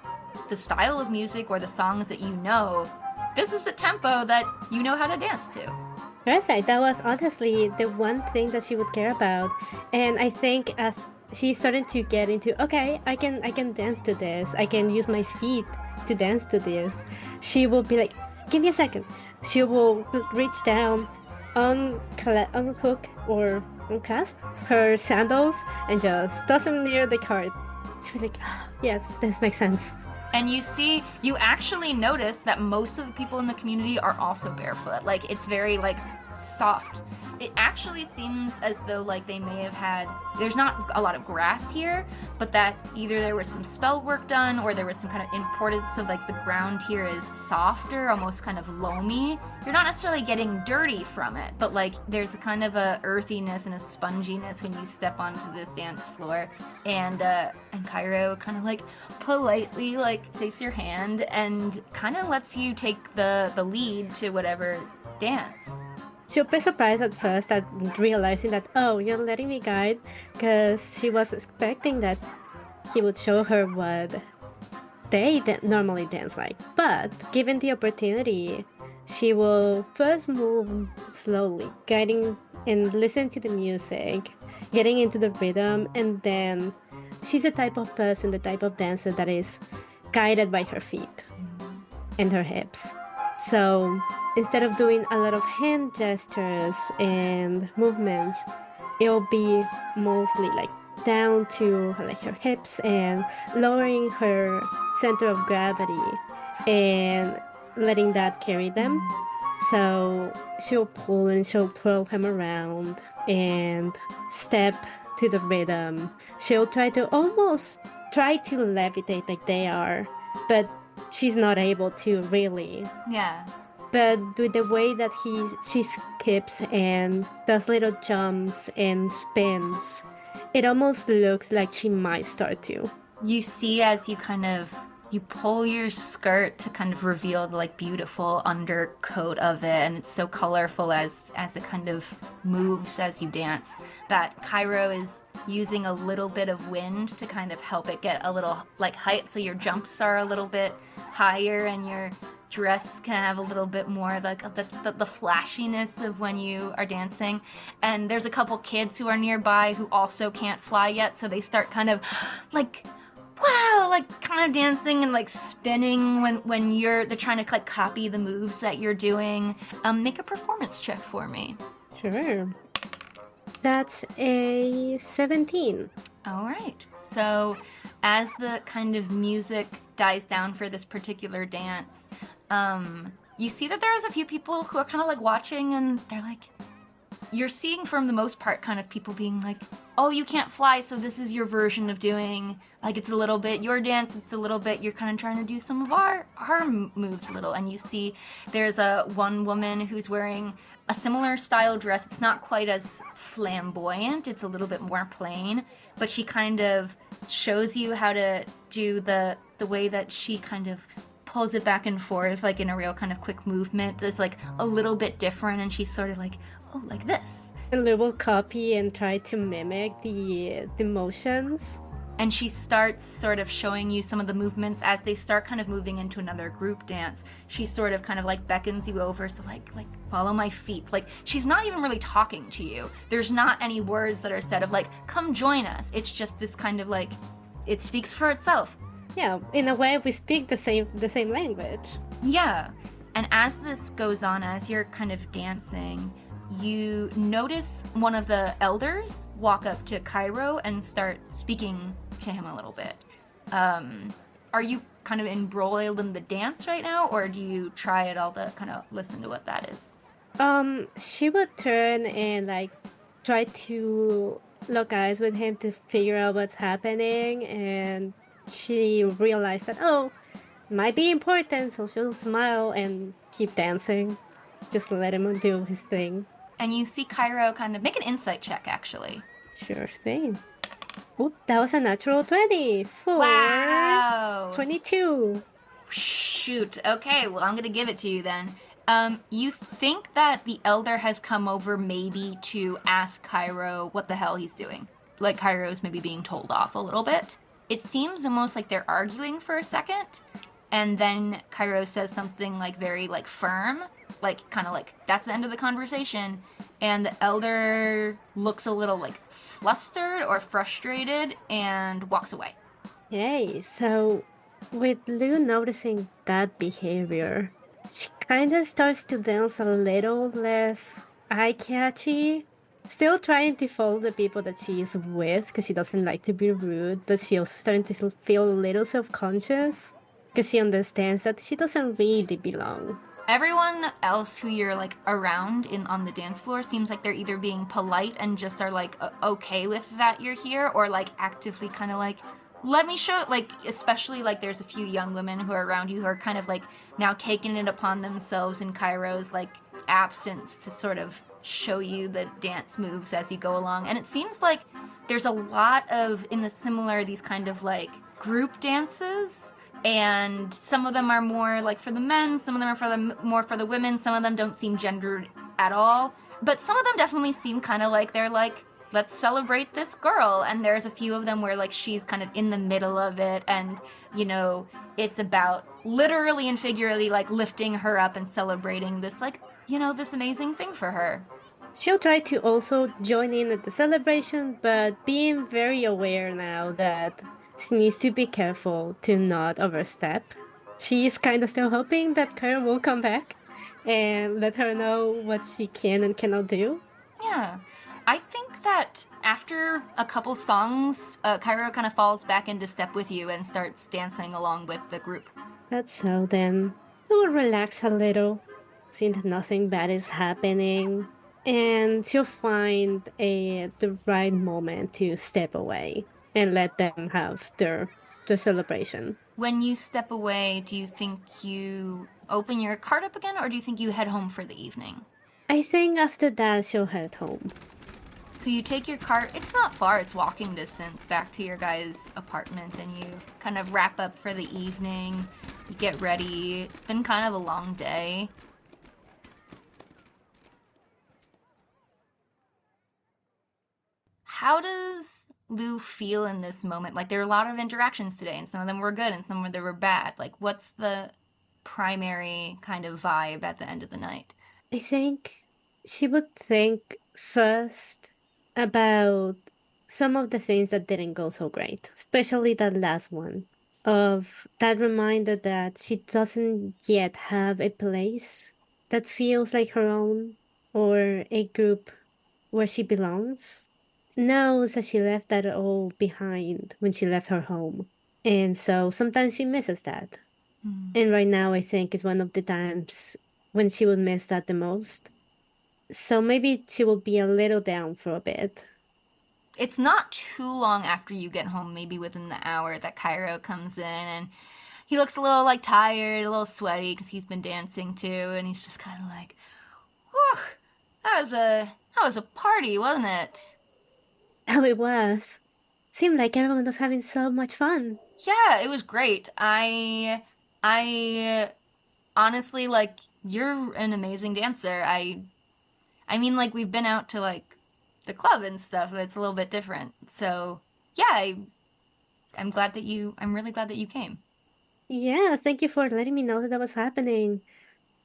[SPEAKER 2] the style of music or the songs that you know, this is the tempo that you know how to dance to.
[SPEAKER 1] Perfect. That was honestly the one thing that she would care about. And I think as she started to get into, okay, I can dance to this. I can use my feet to dance to this. She will be like, give me a second. She will reach down, unhook or unclasp her sandals and just toss them near the cart. She'll be like, "Ah, yes, this makes sense."
[SPEAKER 2] And you actually notice that most of the people in the community are also barefoot. Like, it's very, like, soft. It actually seems as though, like, they may have there's not a lot of grass here, but that either there was some spell work done or there was some kind of imported, so, like, the ground here is softer, almost kind of loamy. You're not necessarily getting dirty from it, but, like, there's a kind of a earthiness and a sponginess when you step onto this dance floor. And Cairo kind of, like, politely, like, takes your hand and kind of lets you take the lead to whatever dance.
[SPEAKER 1] She'll be surprised at first at realizing that, oh, you're letting me guide, because she was expecting that he would show her what they normally dance like. But given the opportunity, she will first move slowly, guiding and listen to the music, getting into the rhythm, and then she's the type of person, the type of dancer that is guided by her feet and her hips. So instead of doing a lot of hand gestures and movements, it'll be mostly like down to like her hips and lowering her center of gravity and letting that carry them. So she'll pull and she'll twirl him around and step to the rhythm. She'll try to levitate like they are, but she's not able to really.
[SPEAKER 2] Yeah.
[SPEAKER 1] But with the way that she skips and does little jumps and spins, it almost looks like she might start to.
[SPEAKER 2] You see as you pull your skirt to kind of reveal the like beautiful undercoat of it, and it's so colorful as it kind of moves as you dance, that Cairo is using a little bit of wind to kind of help it get a little like height, so your jumps are a little bit higher and your dress can have a little bit more like the flashiness of when you are dancing. And there's a couple kids who are nearby who also can't fly yet, so they start kind of like, wow, like kind of dancing and like spinning when they're trying to like copy the moves that you're doing. Make a performance check for me.
[SPEAKER 1] Sure. That's a 17.
[SPEAKER 2] All right. So as the kind of music dies down for this particular dance, You see that there's a few people who are kind of like watching, and they're like, you're seeing from the most part kind of people being like, oh, you can't fly, so this is your version of doing, like, it's a little bit your dance, it's a little bit you're kind of trying to do some of our moves a little. And you see there's a one woman who's wearing a similar style dress. It's not quite as flamboyant, it's a little bit more plain, but she kind of shows you how to do the way that she kind of pulls it back and forth, like in a real kind of quick movement that's like a little bit different. And she's sort of like, oh, like this.
[SPEAKER 1] And they will copy and try to mimic the motions.
[SPEAKER 2] And she starts sort of showing you some of the movements as they start kind of moving into another group dance. She sort of kind of like beckons you over, so like follow my feet. Like, she's not even really talking to you. There's not any words that are said of like, come join us. It's just this kind of like, it speaks for itself.
[SPEAKER 1] Yeah, in a way we speak the same language.
[SPEAKER 2] Yeah. And as this goes on, as you're kind of dancing, you notice one of the elders walk up to Cairo and start speaking to him a little bit. Are you kind of embroiled in the dance right now, or do you try at all to kind of listen to what that is?
[SPEAKER 1] She would turn and like try to lock eyes with him to figure out what's happening, and she realized that, oh, might be important, so she'll smile and keep dancing. Just let him do his thing.
[SPEAKER 2] And you see Cairo kind of make an insight check, actually.
[SPEAKER 1] Sure thing. Oop, that was a natural 20 for
[SPEAKER 2] Wow!
[SPEAKER 1] 22.
[SPEAKER 2] Shoot. Okay, well, I'm going to give it to you then. You think that the elder has come over maybe to ask Cairo what the hell he's doing. Like Cairo's maybe being told off a little bit. It seems almost like they're arguing for a second, and then Cairo says something like very like firm, like kind of like that's the end of the conversation, and the elder looks a little like flustered or frustrated and walks away.
[SPEAKER 1] Hey, so with Lou noticing that behavior, she kind of starts to dance a little less eye-catchy. Still trying to follow the people that she is with because she doesn't like to be rude, but she also starting to feel a little self-conscious because she understands that she doesn't really belong.
[SPEAKER 2] Everyone else who you're like around in on the dance floor seems like they're either being polite and just are like okay with that you're here, or like actively kind of like, let me show it. Like, especially like there's a few young women who are around you who are kind of like now taking it upon themselves in Cairo's like absence to sort of show you the dance moves as you go along. And it seems like there's a lot of in the similar these kind of like group dances, and some of them are more like for the men, some of them are for the more for the women, some of them don't seem gendered at all, but some of them definitely seem kind of like they're like, let's celebrate this girl. And there's a few of them where like she's kind of in the middle of it, and you know, it's about literally and figuratively like lifting her up and celebrating this like, you know, this amazing thing for her.
[SPEAKER 1] She'll try to also join in at the celebration, but being very aware now that she needs to be careful to not overstep. She is kind of still hoping that Karen will come back and let her know what she can and cannot do.
[SPEAKER 2] Yeah. I think that after a couple songs, Cairo kind of falls back into step with you and starts dancing along with the group.
[SPEAKER 1] That's so then. She will relax a little, seeing that nothing bad is happening, and she'll find the right moment to step away and let them have their celebration.
[SPEAKER 2] When you step away, do you think you open your cart up again, or do you think you head home for the evening?
[SPEAKER 1] I think after that she'll head home.
[SPEAKER 2] So you take your cart, it's not far, it's walking distance back to your guys' apartment, and you kind of wrap up for the evening, you get ready. It's been kind of a long day. How does Lou feel in this moment? Like, there are a lot of interactions today, and some of them were good and some of them were bad. Like, what's the primary kind of vibe at the end of the night?
[SPEAKER 1] I think she would think first about some of the things that didn't go so great, especially that last one, of that reminder that she doesn't yet have a place that feels like her own or a group where she belongs. Knows that she left that all behind when she left her home. And so sometimes she misses that.
[SPEAKER 2] Mm.
[SPEAKER 1] And right now, I think is one of the times when she would miss that the most. So maybe she will be a little down for a bit.
[SPEAKER 2] It's not too long after you get home, maybe within the hour, that Cairo comes in and he looks a little like tired, a little sweaty because he's been dancing too, and he's just kind of like, "Whew, that was a party, wasn't it?"
[SPEAKER 1] Oh, it was. Seemed like everyone was having so much fun.
[SPEAKER 2] Yeah, it was great. I honestly like you're an amazing dancer. I mean like we've been out to like the club and stuff, but it's a little bit different. So, yeah, I'm really glad that you came.
[SPEAKER 1] Yeah, thank you for letting me know that that was happening.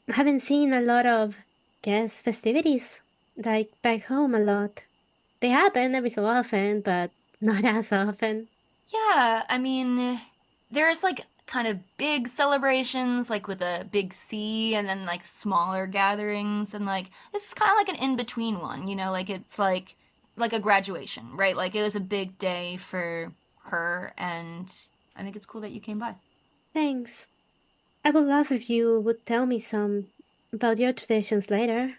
[SPEAKER 1] I haven't seen a lot of guest festivities, like back home a lot. They happen every so often, but not as often.
[SPEAKER 2] Yeah, I mean, there's like kind of big celebrations, like with a big C, and then like smaller gatherings, and like this is kind of like an in-between one, like it's like a graduation, right? Like it was a big day for her, and I think it's cool that you came by.
[SPEAKER 1] Thanks. I would love if you would tell me some about your traditions later.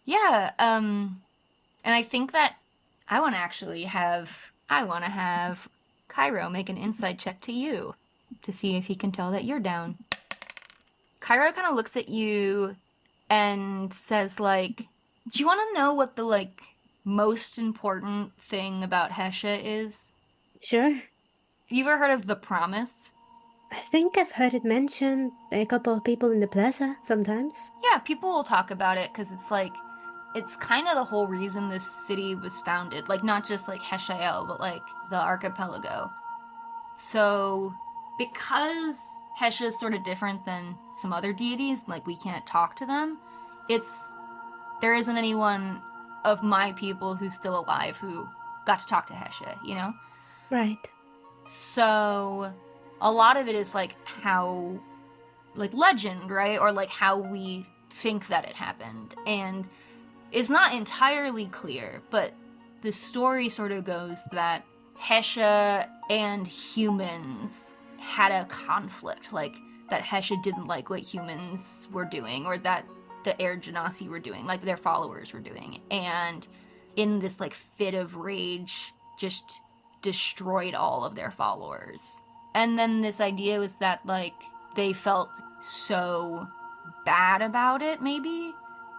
[SPEAKER 2] Yeah, and I think that I want to have Cairo make an insight check to you to see if he can tell that you're down. Cairo kind of looks at you and says like, "Do you want to know what the like most important thing about Hesha is?
[SPEAKER 1] Sure.
[SPEAKER 2] Have you ever heard of the promise?"
[SPEAKER 1] I think I've heard it mentioned by a couple of people in the plaza sometimes.
[SPEAKER 2] Yeah, people will talk about it because it's like it's kind of the whole reason this city was founded. Like not just like Heshael, but like the archipelago. So, because Hesha is sort of different than some other deities, like we can't talk to them, it's there isn't anyone of my people who's still alive who got to talk to Hesha.
[SPEAKER 1] Right.
[SPEAKER 2] So, a lot of it is like how, like legend, right? Or like how we think that it happened. And it's not entirely clear, but the story sort of goes that Hesha and humans had a conflict, like that Hesha didn't like what humans were doing, or that the Air Genasi were doing, like their followers were doing, and in this like fit of rage, just destroyed all of their followers. And then this idea was that like they felt so bad about it, maybe,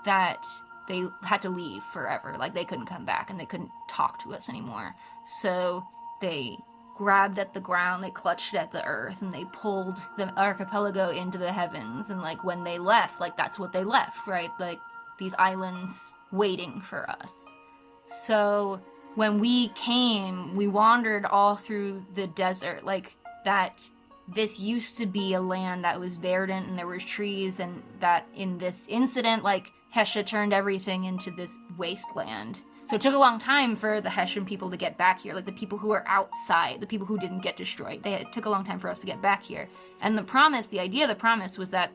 [SPEAKER 2] that they had to leave forever. Like they couldn't come back and they couldn't talk to us anymore. So they grabbed at the ground, they clutched at the earth, and they pulled the archipelago into the heavens. And like when they left, like that's what they left, right? Like these islands waiting for us. So when we came, we wandered all through the desert, like that this used to be a land that was verdant and there were trees, and that in this incident, like Hesha turned everything into this wasteland. So it took a long time for the Hessian people to get back here, like the people who were outside, the people who didn't get destroyed. It took a long time for us to get back here. And the idea of the promise was that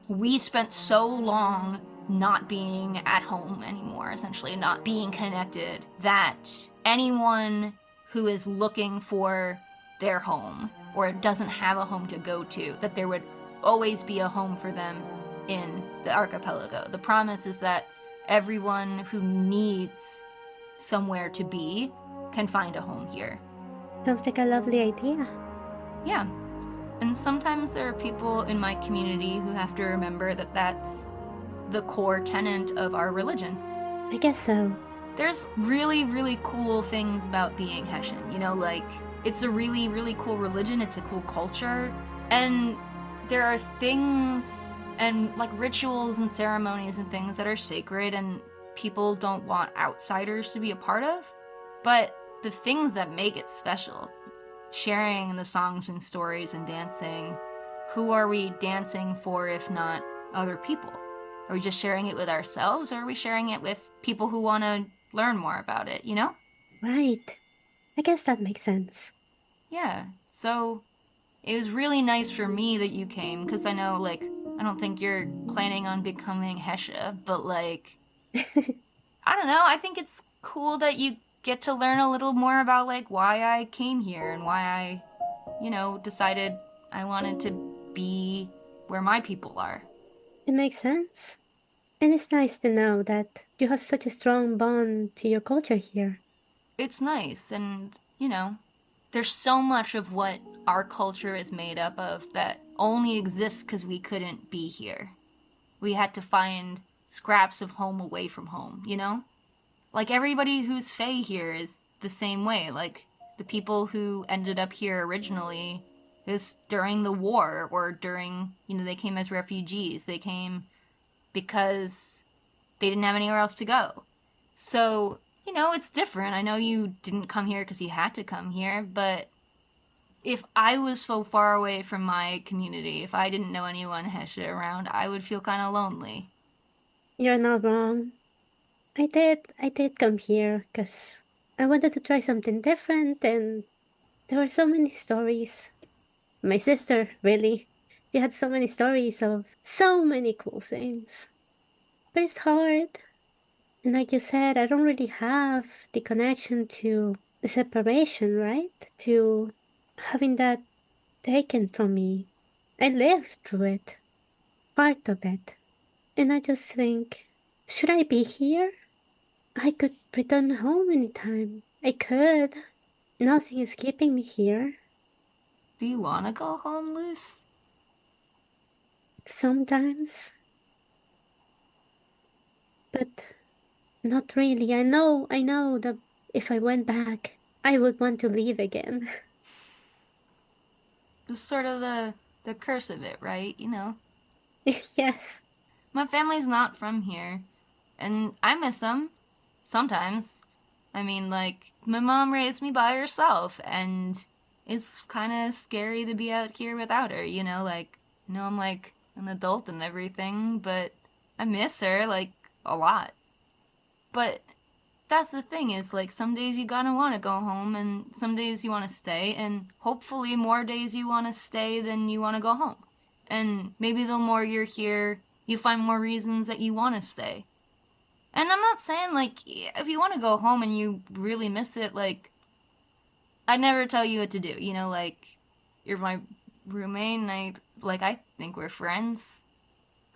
[SPEAKER 2] we spent so long not being at home anymore, essentially, not being connected, that anyone who is looking for their home or doesn't have a home to go to, that there would always be a home for them in the archipelago. The promise is that everyone who needs somewhere to be can find a home here.
[SPEAKER 1] Sounds like a lovely idea.
[SPEAKER 2] Yeah. And sometimes there are people in my community who have to remember that that's the core tenet of our religion.
[SPEAKER 1] I guess so.
[SPEAKER 2] There's really, really cool things about being Hessian, like it's a really, really cool religion, it's a cool culture, and there are things and like rituals and ceremonies and things that are sacred and people don't want outsiders to be a part of. But the things that make it special, sharing the songs and stories and dancing, who are we dancing for if not other people? Are we just sharing it with ourselves, or are we sharing it with people who want to learn more about it,
[SPEAKER 1] Right. I guess that makes sense.
[SPEAKER 2] Yeah, so it was really nice for me that you came, because I know, like, I don't think you're planning on becoming Hesha, but, like, I don't know, I think it's cool that you get to learn a little more about, like, why I came here and why I, decided I wanted to be where my people are.
[SPEAKER 1] It makes sense. And it's nice to know that you have such a strong bond to your culture here.
[SPEAKER 2] It's nice, and, there's so much of what our culture is made up of that only exists because we couldn't be here. We had to find scraps of home away from home? Like everybody who's Fae here is the same way. Like the people who ended up here originally is during the war or during, they came as refugees. They came because they didn't have anywhere else to go. So, it's different. I know you didn't come here because you had to come here, but if I was so far away from my community, if I didn't know anyone Hesha around, I would feel kind of lonely.
[SPEAKER 1] You're not wrong. I did come here because I wanted to try something different, and there were so many stories. My sister, really, she had so many stories of so many cool things. But it's hard. And like you said, I don't really have the connection to the separation, right? To having that taken from me. I lived through it, part of it. And I just think, should I be here? I could return home anytime. I could. Nothing is keeping me here.
[SPEAKER 2] Do you want to go home, Luce?
[SPEAKER 1] Sometimes. But not really. I know that if I went back, I would want to leave again.
[SPEAKER 2] It's sort of the curse of it, right?
[SPEAKER 1] Yes.
[SPEAKER 2] My family's not from here, and I miss them sometimes. I mean, like, my mom raised me by herself, and it's kind of scary to be out here without her. Like, I'm like an adult and everything, but I miss her, like, a lot. But that's the thing is, like, some days you gotta want to go home, and some days you want to stay, and hopefully more days you want to stay than you want to go home. And maybe the more you're here, you find more reasons that you want to stay. And I'm not saying, like, if you want to go home and you really miss it, like, I never tell you what to do. Like, you're my roommate, and I think we're friends.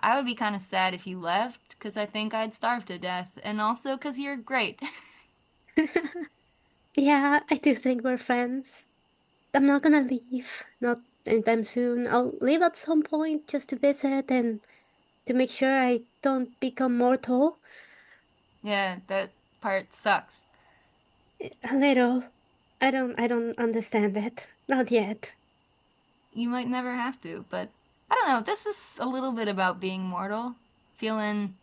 [SPEAKER 2] I would be kind of sad if you left, because I think I'd starve to death, and also because you're great.
[SPEAKER 1] Yeah, I do think we're friends. I'm not gonna leave. Not anytime soon. I'll leave at some point just to visit and to make sure I don't become mortal.
[SPEAKER 2] Yeah, that part sucks.
[SPEAKER 1] A little. I don't understand it. Not yet.
[SPEAKER 2] You might never have to, but I don't know. This is a little bit about being mortal, feeling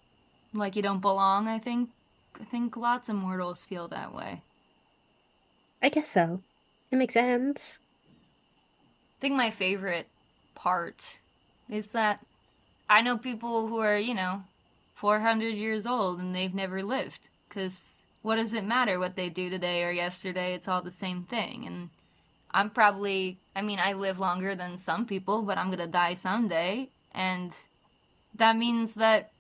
[SPEAKER 2] like you don't belong. I think lots of mortals feel that way.
[SPEAKER 1] I guess so. It makes sense.
[SPEAKER 2] I think my favorite part is that I know people who are 400 years old and they've never lived. Because what does it matter what they do today or yesterday? It's all the same thing. And I live longer than some people, but I'm gonna die someday. And that means that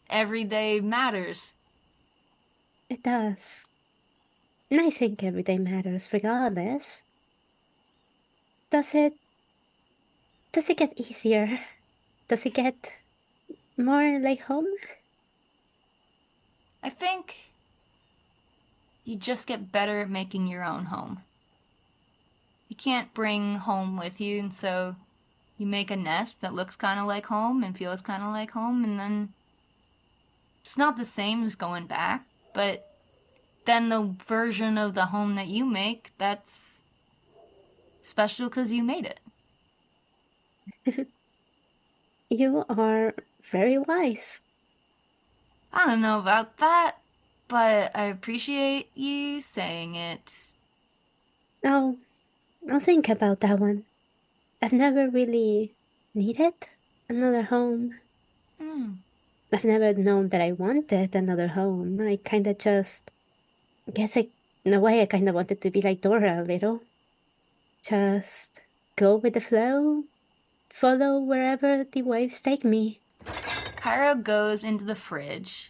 [SPEAKER 2] every day matters.
[SPEAKER 1] It does. And I think every day matters regardless. Does it does it get easier? Does it get more like home?
[SPEAKER 2] I think you just get better at making your own home. You can't bring home with you, and so you make a nest that looks kind of like home and feels kind of like home, and then it's not the same as going back, but then the version of the home that you make, that's special because you made it.
[SPEAKER 1] You are very wise.
[SPEAKER 2] I don't know about that, but I appreciate you saying it.
[SPEAKER 1] Oh, I'll think about that one. I've never really needed another home.
[SPEAKER 2] Hmm.
[SPEAKER 1] I've never known that I wanted another home. I kind of just guess in a way, I kind of wanted to be like Dora a little. Just go with the flow, follow wherever the waves take me.
[SPEAKER 2] Cairo goes into the fridge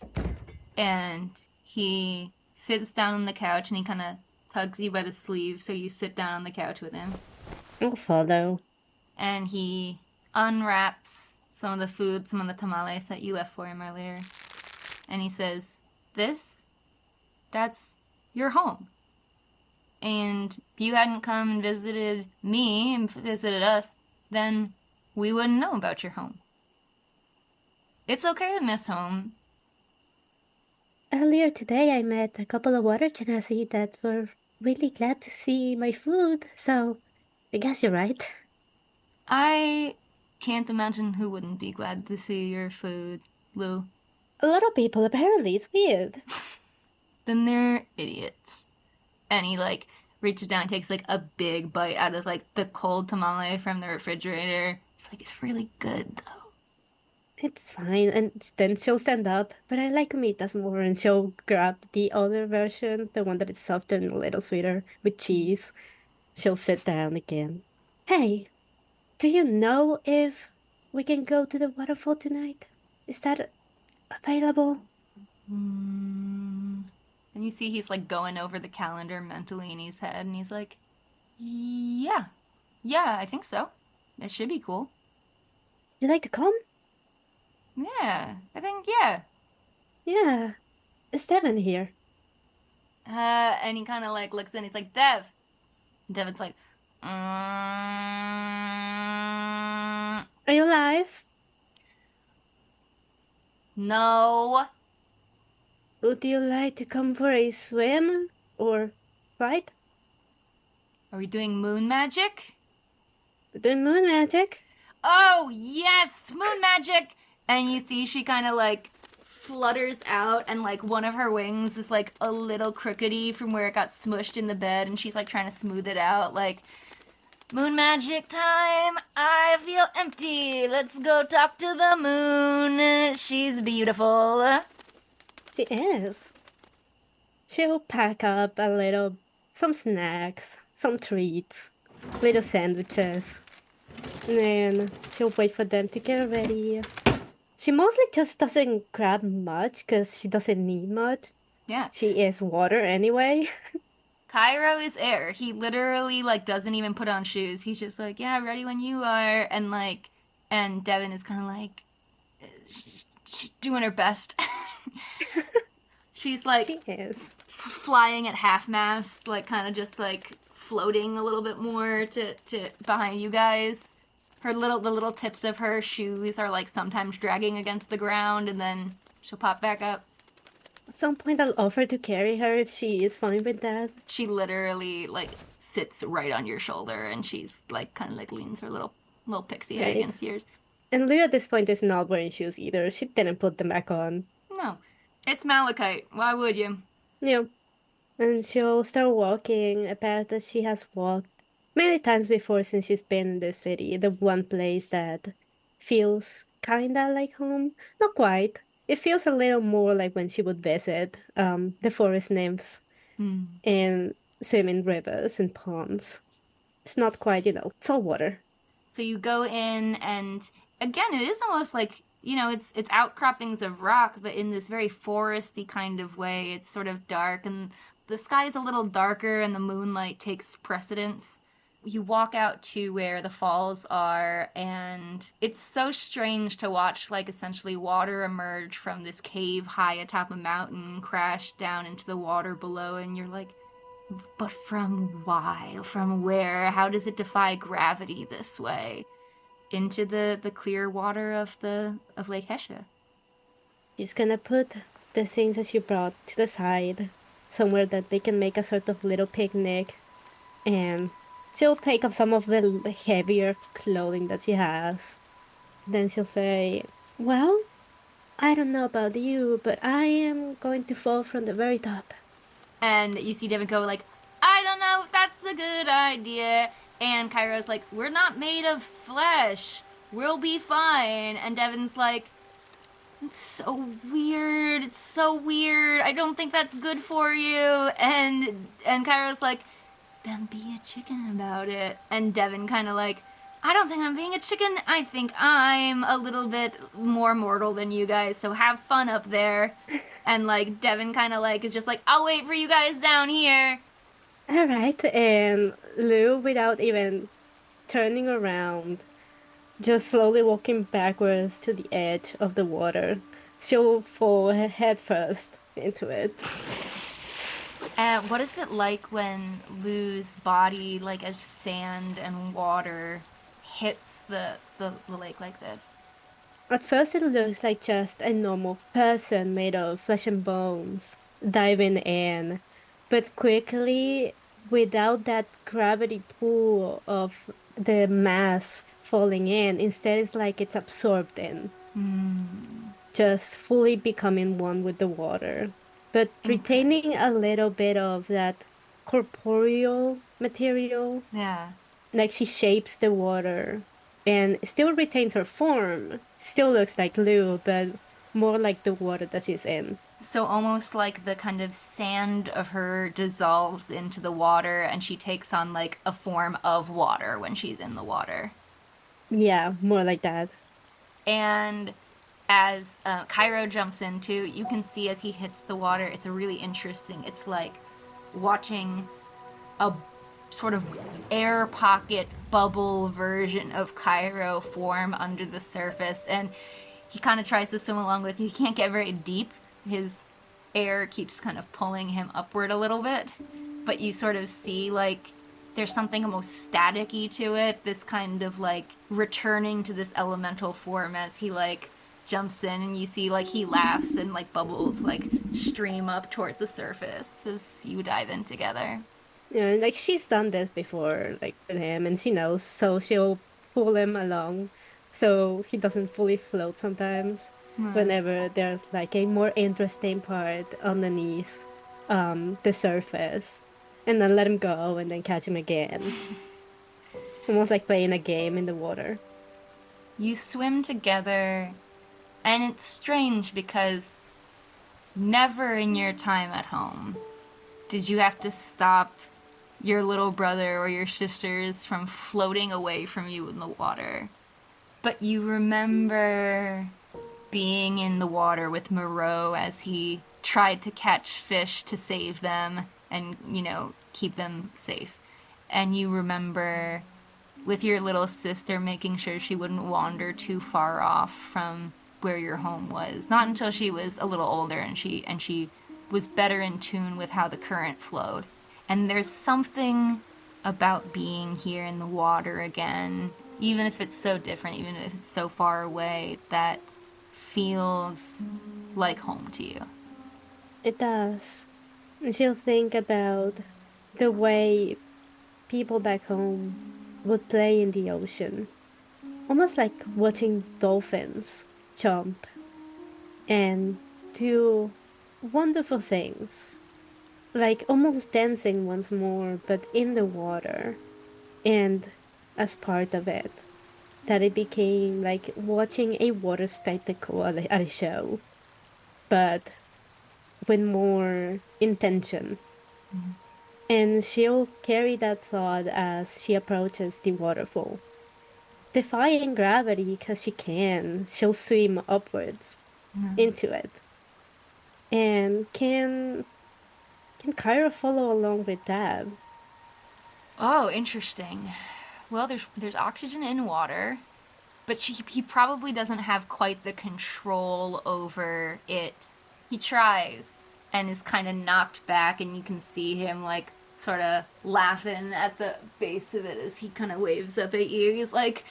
[SPEAKER 2] and he sits down on the couch and he kind of tugs you by the sleeve so you sit down on the couch with him.
[SPEAKER 1] I'll follow.
[SPEAKER 2] And he unwraps some of the food, some of the tamales that you left for him earlier. And he says, that's your home. And if you hadn't come and visited me and visited us, then we wouldn't know about your home. It's okay to miss home.
[SPEAKER 1] Earlier today, I met a couple of water genasi that were really glad to see my food, so I guess you're right.
[SPEAKER 2] I can't imagine who wouldn't be glad to see your food, Lou.
[SPEAKER 1] A lot of people, apparently. It's weird.
[SPEAKER 2] Then they're idiots. And he, reaches down and takes, a big bite out of, the cold tamale from the refrigerator. It's really good, though.
[SPEAKER 1] It's fine, and then she'll stand up, but I like mitas more, and she'll grab the other version, the one that is softer and a little sweeter, with cheese. She'll sit down again. Hey, do you know if we can go to the waterfall tonight? Is that available?
[SPEAKER 2] And you see he's, going over the calendar mentally in his head, and he's like, yeah, I think so. It should be cool.
[SPEAKER 1] You like to come?
[SPEAKER 2] Yeah, I think, yeah.
[SPEAKER 1] Yeah. Is Devin here?
[SPEAKER 2] And he kind of, looks in, he's like, Dev. And Devin's like,
[SPEAKER 1] Are you alive?
[SPEAKER 2] No.
[SPEAKER 1] Would you like to come for a swim? Or fight?
[SPEAKER 2] Are we doing moon magic?
[SPEAKER 1] We're doing moon magic?
[SPEAKER 2] Oh, yes! Moon magic! And you see she kind of, flutters out, and, one of her wings is, a little crookedy from where it got smushed in the bed, and she's, trying to smooth it out, moon magic time! I feel empty! Let's go talk to the moon! She's beautiful!
[SPEAKER 1] She is. She'll pack up some snacks, some treats, little sandwiches, and then she'll wait for them to get ready. She mostly just doesn't grab much because she doesn't need much.
[SPEAKER 2] Yeah.
[SPEAKER 1] She is water anyway.
[SPEAKER 2] Cairo is air. He literally, doesn't even put on shoes. He's just yeah, ready when you are. And, and Devin is kind of she's doing her best. She's,
[SPEAKER 1] she is.
[SPEAKER 2] Flying at half-mast, kind of just, floating a little bit more to behind you guys. The little tips of her shoes are, sometimes dragging against the ground, and then she'll pop back up.
[SPEAKER 1] At some point, I'll offer to carry her if she is fine with that.
[SPEAKER 2] She literally, sits right on your shoulder, and she's, kind of, leans her little pixie head against yours.
[SPEAKER 1] And Lou at this point is not wearing shoes either. She didn't put them back on.
[SPEAKER 2] No. It's malachite. Why would you?
[SPEAKER 1] Yeah. And she'll start walking a path that she has walked many times before since she's been in this city. The one place that feels kinda like home. Not quite. It feels a little more like when she would visit the forest nymphs and swim in rivers and ponds. It's not quite, it's all water.
[SPEAKER 2] So you go in, and again, it is almost it's outcroppings of rock, but in this very foresty kind of way. It's sort of dark, and the sky is a little darker, and the moonlight takes precedence. You walk out to where the falls are, and it's so strange to watch, essentially water emerge from this cave high atop a mountain, crash down into the water below, and you're like, but from why? From where? How does it defy gravity this way? Into the clear water of Lake Hesha.
[SPEAKER 1] She's gonna put the things that she brought to the side, somewhere that they can make a sort of little picnic, and she'll take off some of the heavier clothing that she has. Then she'll say, well, I don't know about you, but I am going to fall from the very top.
[SPEAKER 2] And you see Devin go I don't know if that's a good idea. And Cairo's we're not made of flesh. We'll be fine. And Devin's it's so weird. It's so weird. I don't think that's good for you. And Cairo's then be a chicken about it. And Devin kind of I don't think I'm being a chicken. I think I'm a little bit more mortal than you guys. So have fun up there. And Devin kind of is just I'll wait for you guys down here.
[SPEAKER 1] All right. And Lou, without even turning around, just slowly walking backwards to the edge of the water. She'll fall head first into it.
[SPEAKER 2] And what is it like when Lou's body, like as sand and water, hits the lake like this?
[SPEAKER 1] At first, it looks like just a normal person made of flesh and bones diving in, but quickly, without that gravity pull of the mass falling in, instead, it's like it's absorbed in, just fully becoming one with the water, but
[SPEAKER 2] Incredible.
[SPEAKER 1] retaining a little bit of that corporeal material.
[SPEAKER 2] Yeah.
[SPEAKER 1] Like she shapes the water and still retains her form. Still looks like Lou, but more like the water that she's in.
[SPEAKER 2] So almost like the kind of sand of her dissolves into the water and she takes on like a form of water when she's in the water.
[SPEAKER 1] Yeah, more like that.
[SPEAKER 2] And as Cairo jumps into, you can see as he hits the water, it's a really interesting. It's like watching a sort of air pocket bubble version of Cairo form under the surface. And he kind of tries to swim along with you. He can't get very deep. His air keeps kind of pulling him upward a little bit. But you sort of see like there's something almost staticky to it, this kind of like returning to this elemental form as he like jumps in, and you see like he laughs and like bubbles like stream up toward the surface as you dive in together.
[SPEAKER 1] Yeah, like she's done this before, like with him, and she knows, so she'll pull him along so he doesn't fully float sometimes whenever there's like a more interesting part underneath the surface. And then let him go and then catch him again. Almost like playing a game in the water.
[SPEAKER 2] You swim together, and it's strange because never in your time at home did you have to stop your little brother or your sisters from floating away from you in the water. But you remember being in the water with Moreau as he tried to catch fish to save them and, keep them safe. And you remember with your little sister making sure she wouldn't wander too far off from where your home was. Not until she was a little older and she was better in tune with how the current flowed. And there's something about being here in the water again, even if it's so different, even if it's so far away, that feels like home to you.
[SPEAKER 1] It does. And she'll think about the way people back home would play in the ocean. Almost like watching dolphins jump and do wonderful things. Like almost dancing once more, but in the water. And as part of it, that it became like watching a water spectacle at a show, but with more intention. And she'll carry that thought as she approaches the waterfall. Defying gravity because she can, she'll swim upwards into it. And can Kyra follow along with that?
[SPEAKER 2] Oh, interesting. Well, there's oxygen in water, but he probably doesn't have quite the control over it. He tries and is kind of knocked back, and you can see him like sort of laughing at the base of it as he kind of waves up at you. He's like,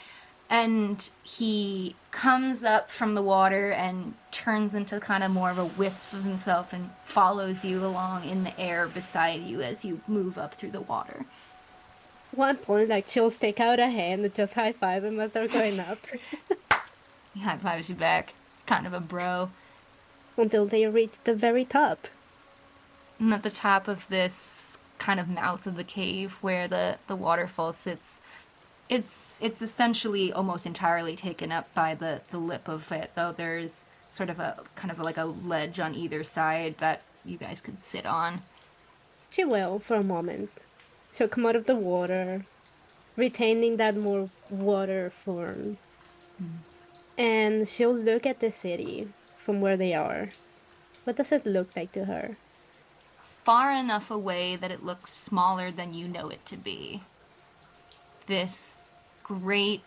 [SPEAKER 2] and he comes up from the water and turns into kind of more of a wisp of himself and follows you along in the air beside you as you move up through the water.
[SPEAKER 1] One point, like she'll stick out a hand and just high five him as they're going up
[SPEAKER 2] He high fives you back, kind of a bro.
[SPEAKER 1] until they reach the very top.
[SPEAKER 2] And at the top of this kind of mouth of the cave where the waterfall sits, it's essentially almost entirely taken up by the lip of it, though there's sort of a kind of like a ledge on either side that you guys could sit on.
[SPEAKER 1] She will for a moment. She'll come out of the water, retaining that more water form. And she'll look at the city from where they are. What does it look like to her?
[SPEAKER 2] Far enough away that it looks smaller than you know it to be. This great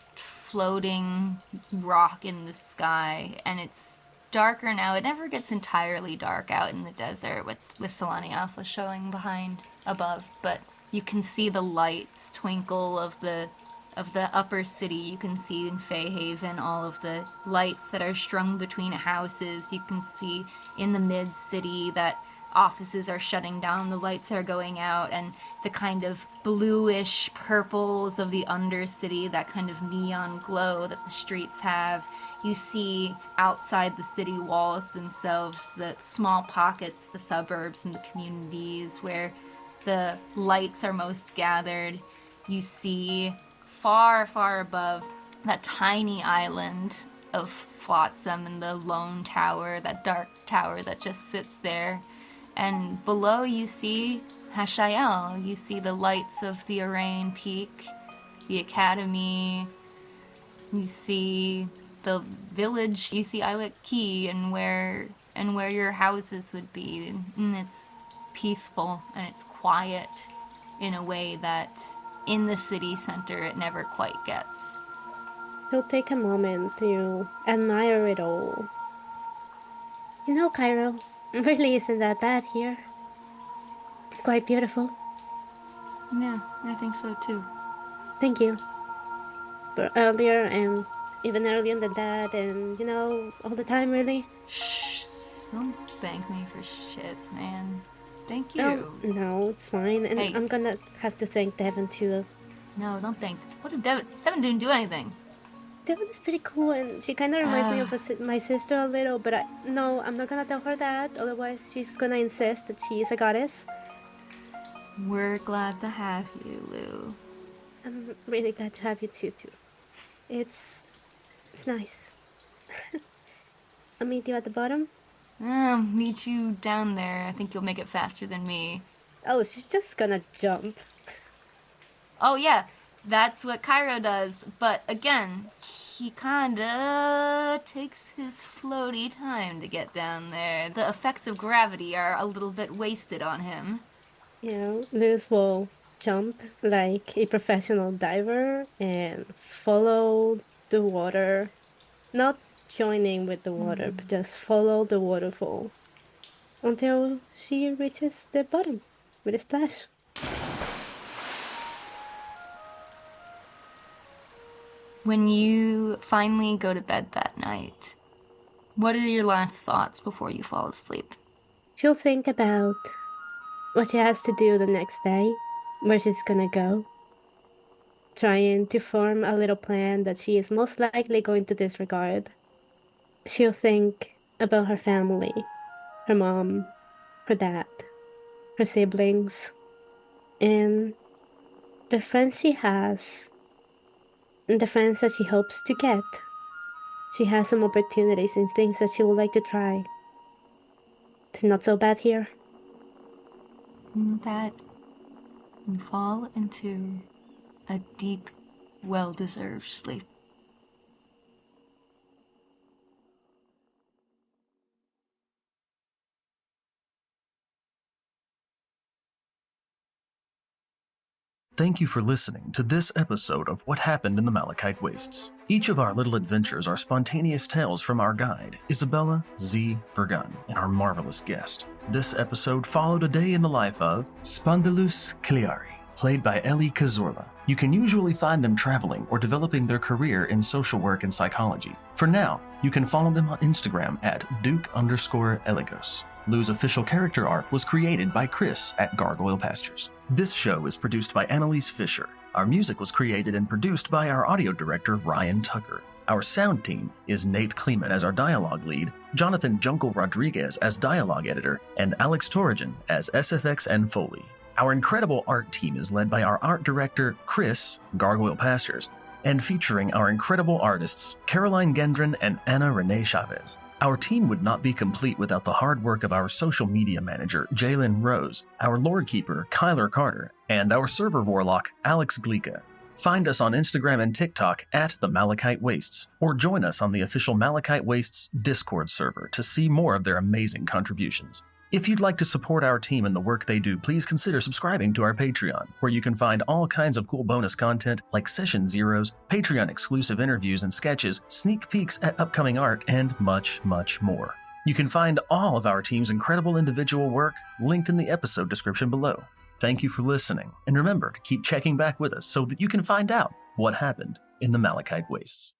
[SPEAKER 2] floating rock in the sky, and it's darker now. It never gets entirely dark out in the desert with Solani Alpha showing behind above, but you can see the lights twinkle of the upper city. You can see in Fayhaven all of the lights that are strung between houses. You can see in the mid-city that offices are shutting down, the lights are going out, and the kind of bluish purples of the undercity, that kind of neon glow that the streets have. You see outside the city walls themselves the small pockets, the suburbs and the communities where the lights are most gathered. You see far, far above that tiny island of Flotsam and the lone tower, that dark tower that just sits there. And below you see Hashael. You see the lights of the Arain Peak, the academy. You see the village. You see Islet Key and where your houses would be. And it's peaceful and it's quiet in a way that in the city center it never quite gets.
[SPEAKER 1] He'll take a moment to admire it all. You know, Cairo, really isn't that bad here. It's quite beautiful.
[SPEAKER 2] Yeah, I think so too.
[SPEAKER 1] Thank you. But earlier and even earlier than that, and you know, all the time, really.
[SPEAKER 2] Shh. Don't thank me for shit, man. Thank you.
[SPEAKER 1] Oh, no, it's fine. And
[SPEAKER 2] hey.
[SPEAKER 1] I'm gonna have to thank Devin too.
[SPEAKER 2] No, don't thank. What did Devin? Devin didn't do anything.
[SPEAKER 1] Devin is pretty cool, and she kind of reminds me of my sister a little, but no, I'm not gonna tell her that, otherwise she's gonna insist that she is a goddess.
[SPEAKER 2] We're glad to have you, Lou.
[SPEAKER 1] I'm really glad to have you too. It's nice. I'll meet you at the bottom.
[SPEAKER 2] Meet you down there. I think you'll make it faster than me.
[SPEAKER 1] Oh, she's just gonna jump.
[SPEAKER 2] Oh, yeah. That's what Cairo does, but again, he kinda takes his floaty time to get down there. The effects of gravity are a little bit wasted on him.
[SPEAKER 1] You know, Luz will jump like a professional diver and follow the water. Not joining with the water, but just follow the waterfall until she reaches the bottom with a splash.
[SPEAKER 2] When you finally go to bed that night, what are your last thoughts before you fall asleep?
[SPEAKER 1] She'll think about what she has to do the next day, where she's gonna go, trying to form a little plan that she is most likely going to disregard. She'll think about her family, her mom, her dad, her siblings, and the friends she has, and the friends that she hopes to get. She has some opportunities and things that she would like to try. It's not so bad here.
[SPEAKER 2] That you fall into a deep, well-deserved sleep.
[SPEAKER 3] Thank you for listening to this episode of What Happened in the Malachite Wastes. Each of our little adventures are spontaneous tales from our guide, Isabella Z. Vergun, and our marvelous guest. This episode followed a day in the life of Spondylus Killari, played by Ellie Cazorla. You can usually find them traveling or developing their career in social work and psychology. For now, you can follow them on Instagram at Duke_Eligos. Lou's official character art was created by Chris at Gargoyle Pastures. This show is produced by Annalise Fischer. Our music was created and produced by our audio director, Ryan Tucker. Our sound team is Nate Kleeman as our dialogue lead, Jonathan Junkle Rodriguez as dialogue editor, and Alex Torrigan as SFX and Foley. Our incredible art team is led by our art director, Chris, Gargoyle Pastures, and featuring our incredible artists, Caroline Gendron and Anna Renee Chavez. Our team would not be complete without the hard work of our social media manager, Jalen Rose, our Lorekeeper, Kyler Carter, and our server warlock, Alex Glica. Find us on Instagram and TikTok at the Malachite Wastes, or join us on the official Malachite Wastes Discord server to see more of their amazing contributions. If you'd like to support our team and the work they do, please consider subscribing to our Patreon, where you can find all kinds of cool bonus content like Session Zeros, Patreon-exclusive interviews and sketches, sneak peeks at upcoming art, and much, much more. You can find all of our team's incredible individual work linked in the episode description below. Thank you for listening, and remember to keep checking back with us so that you can find out what happened in the Malachite Wastes.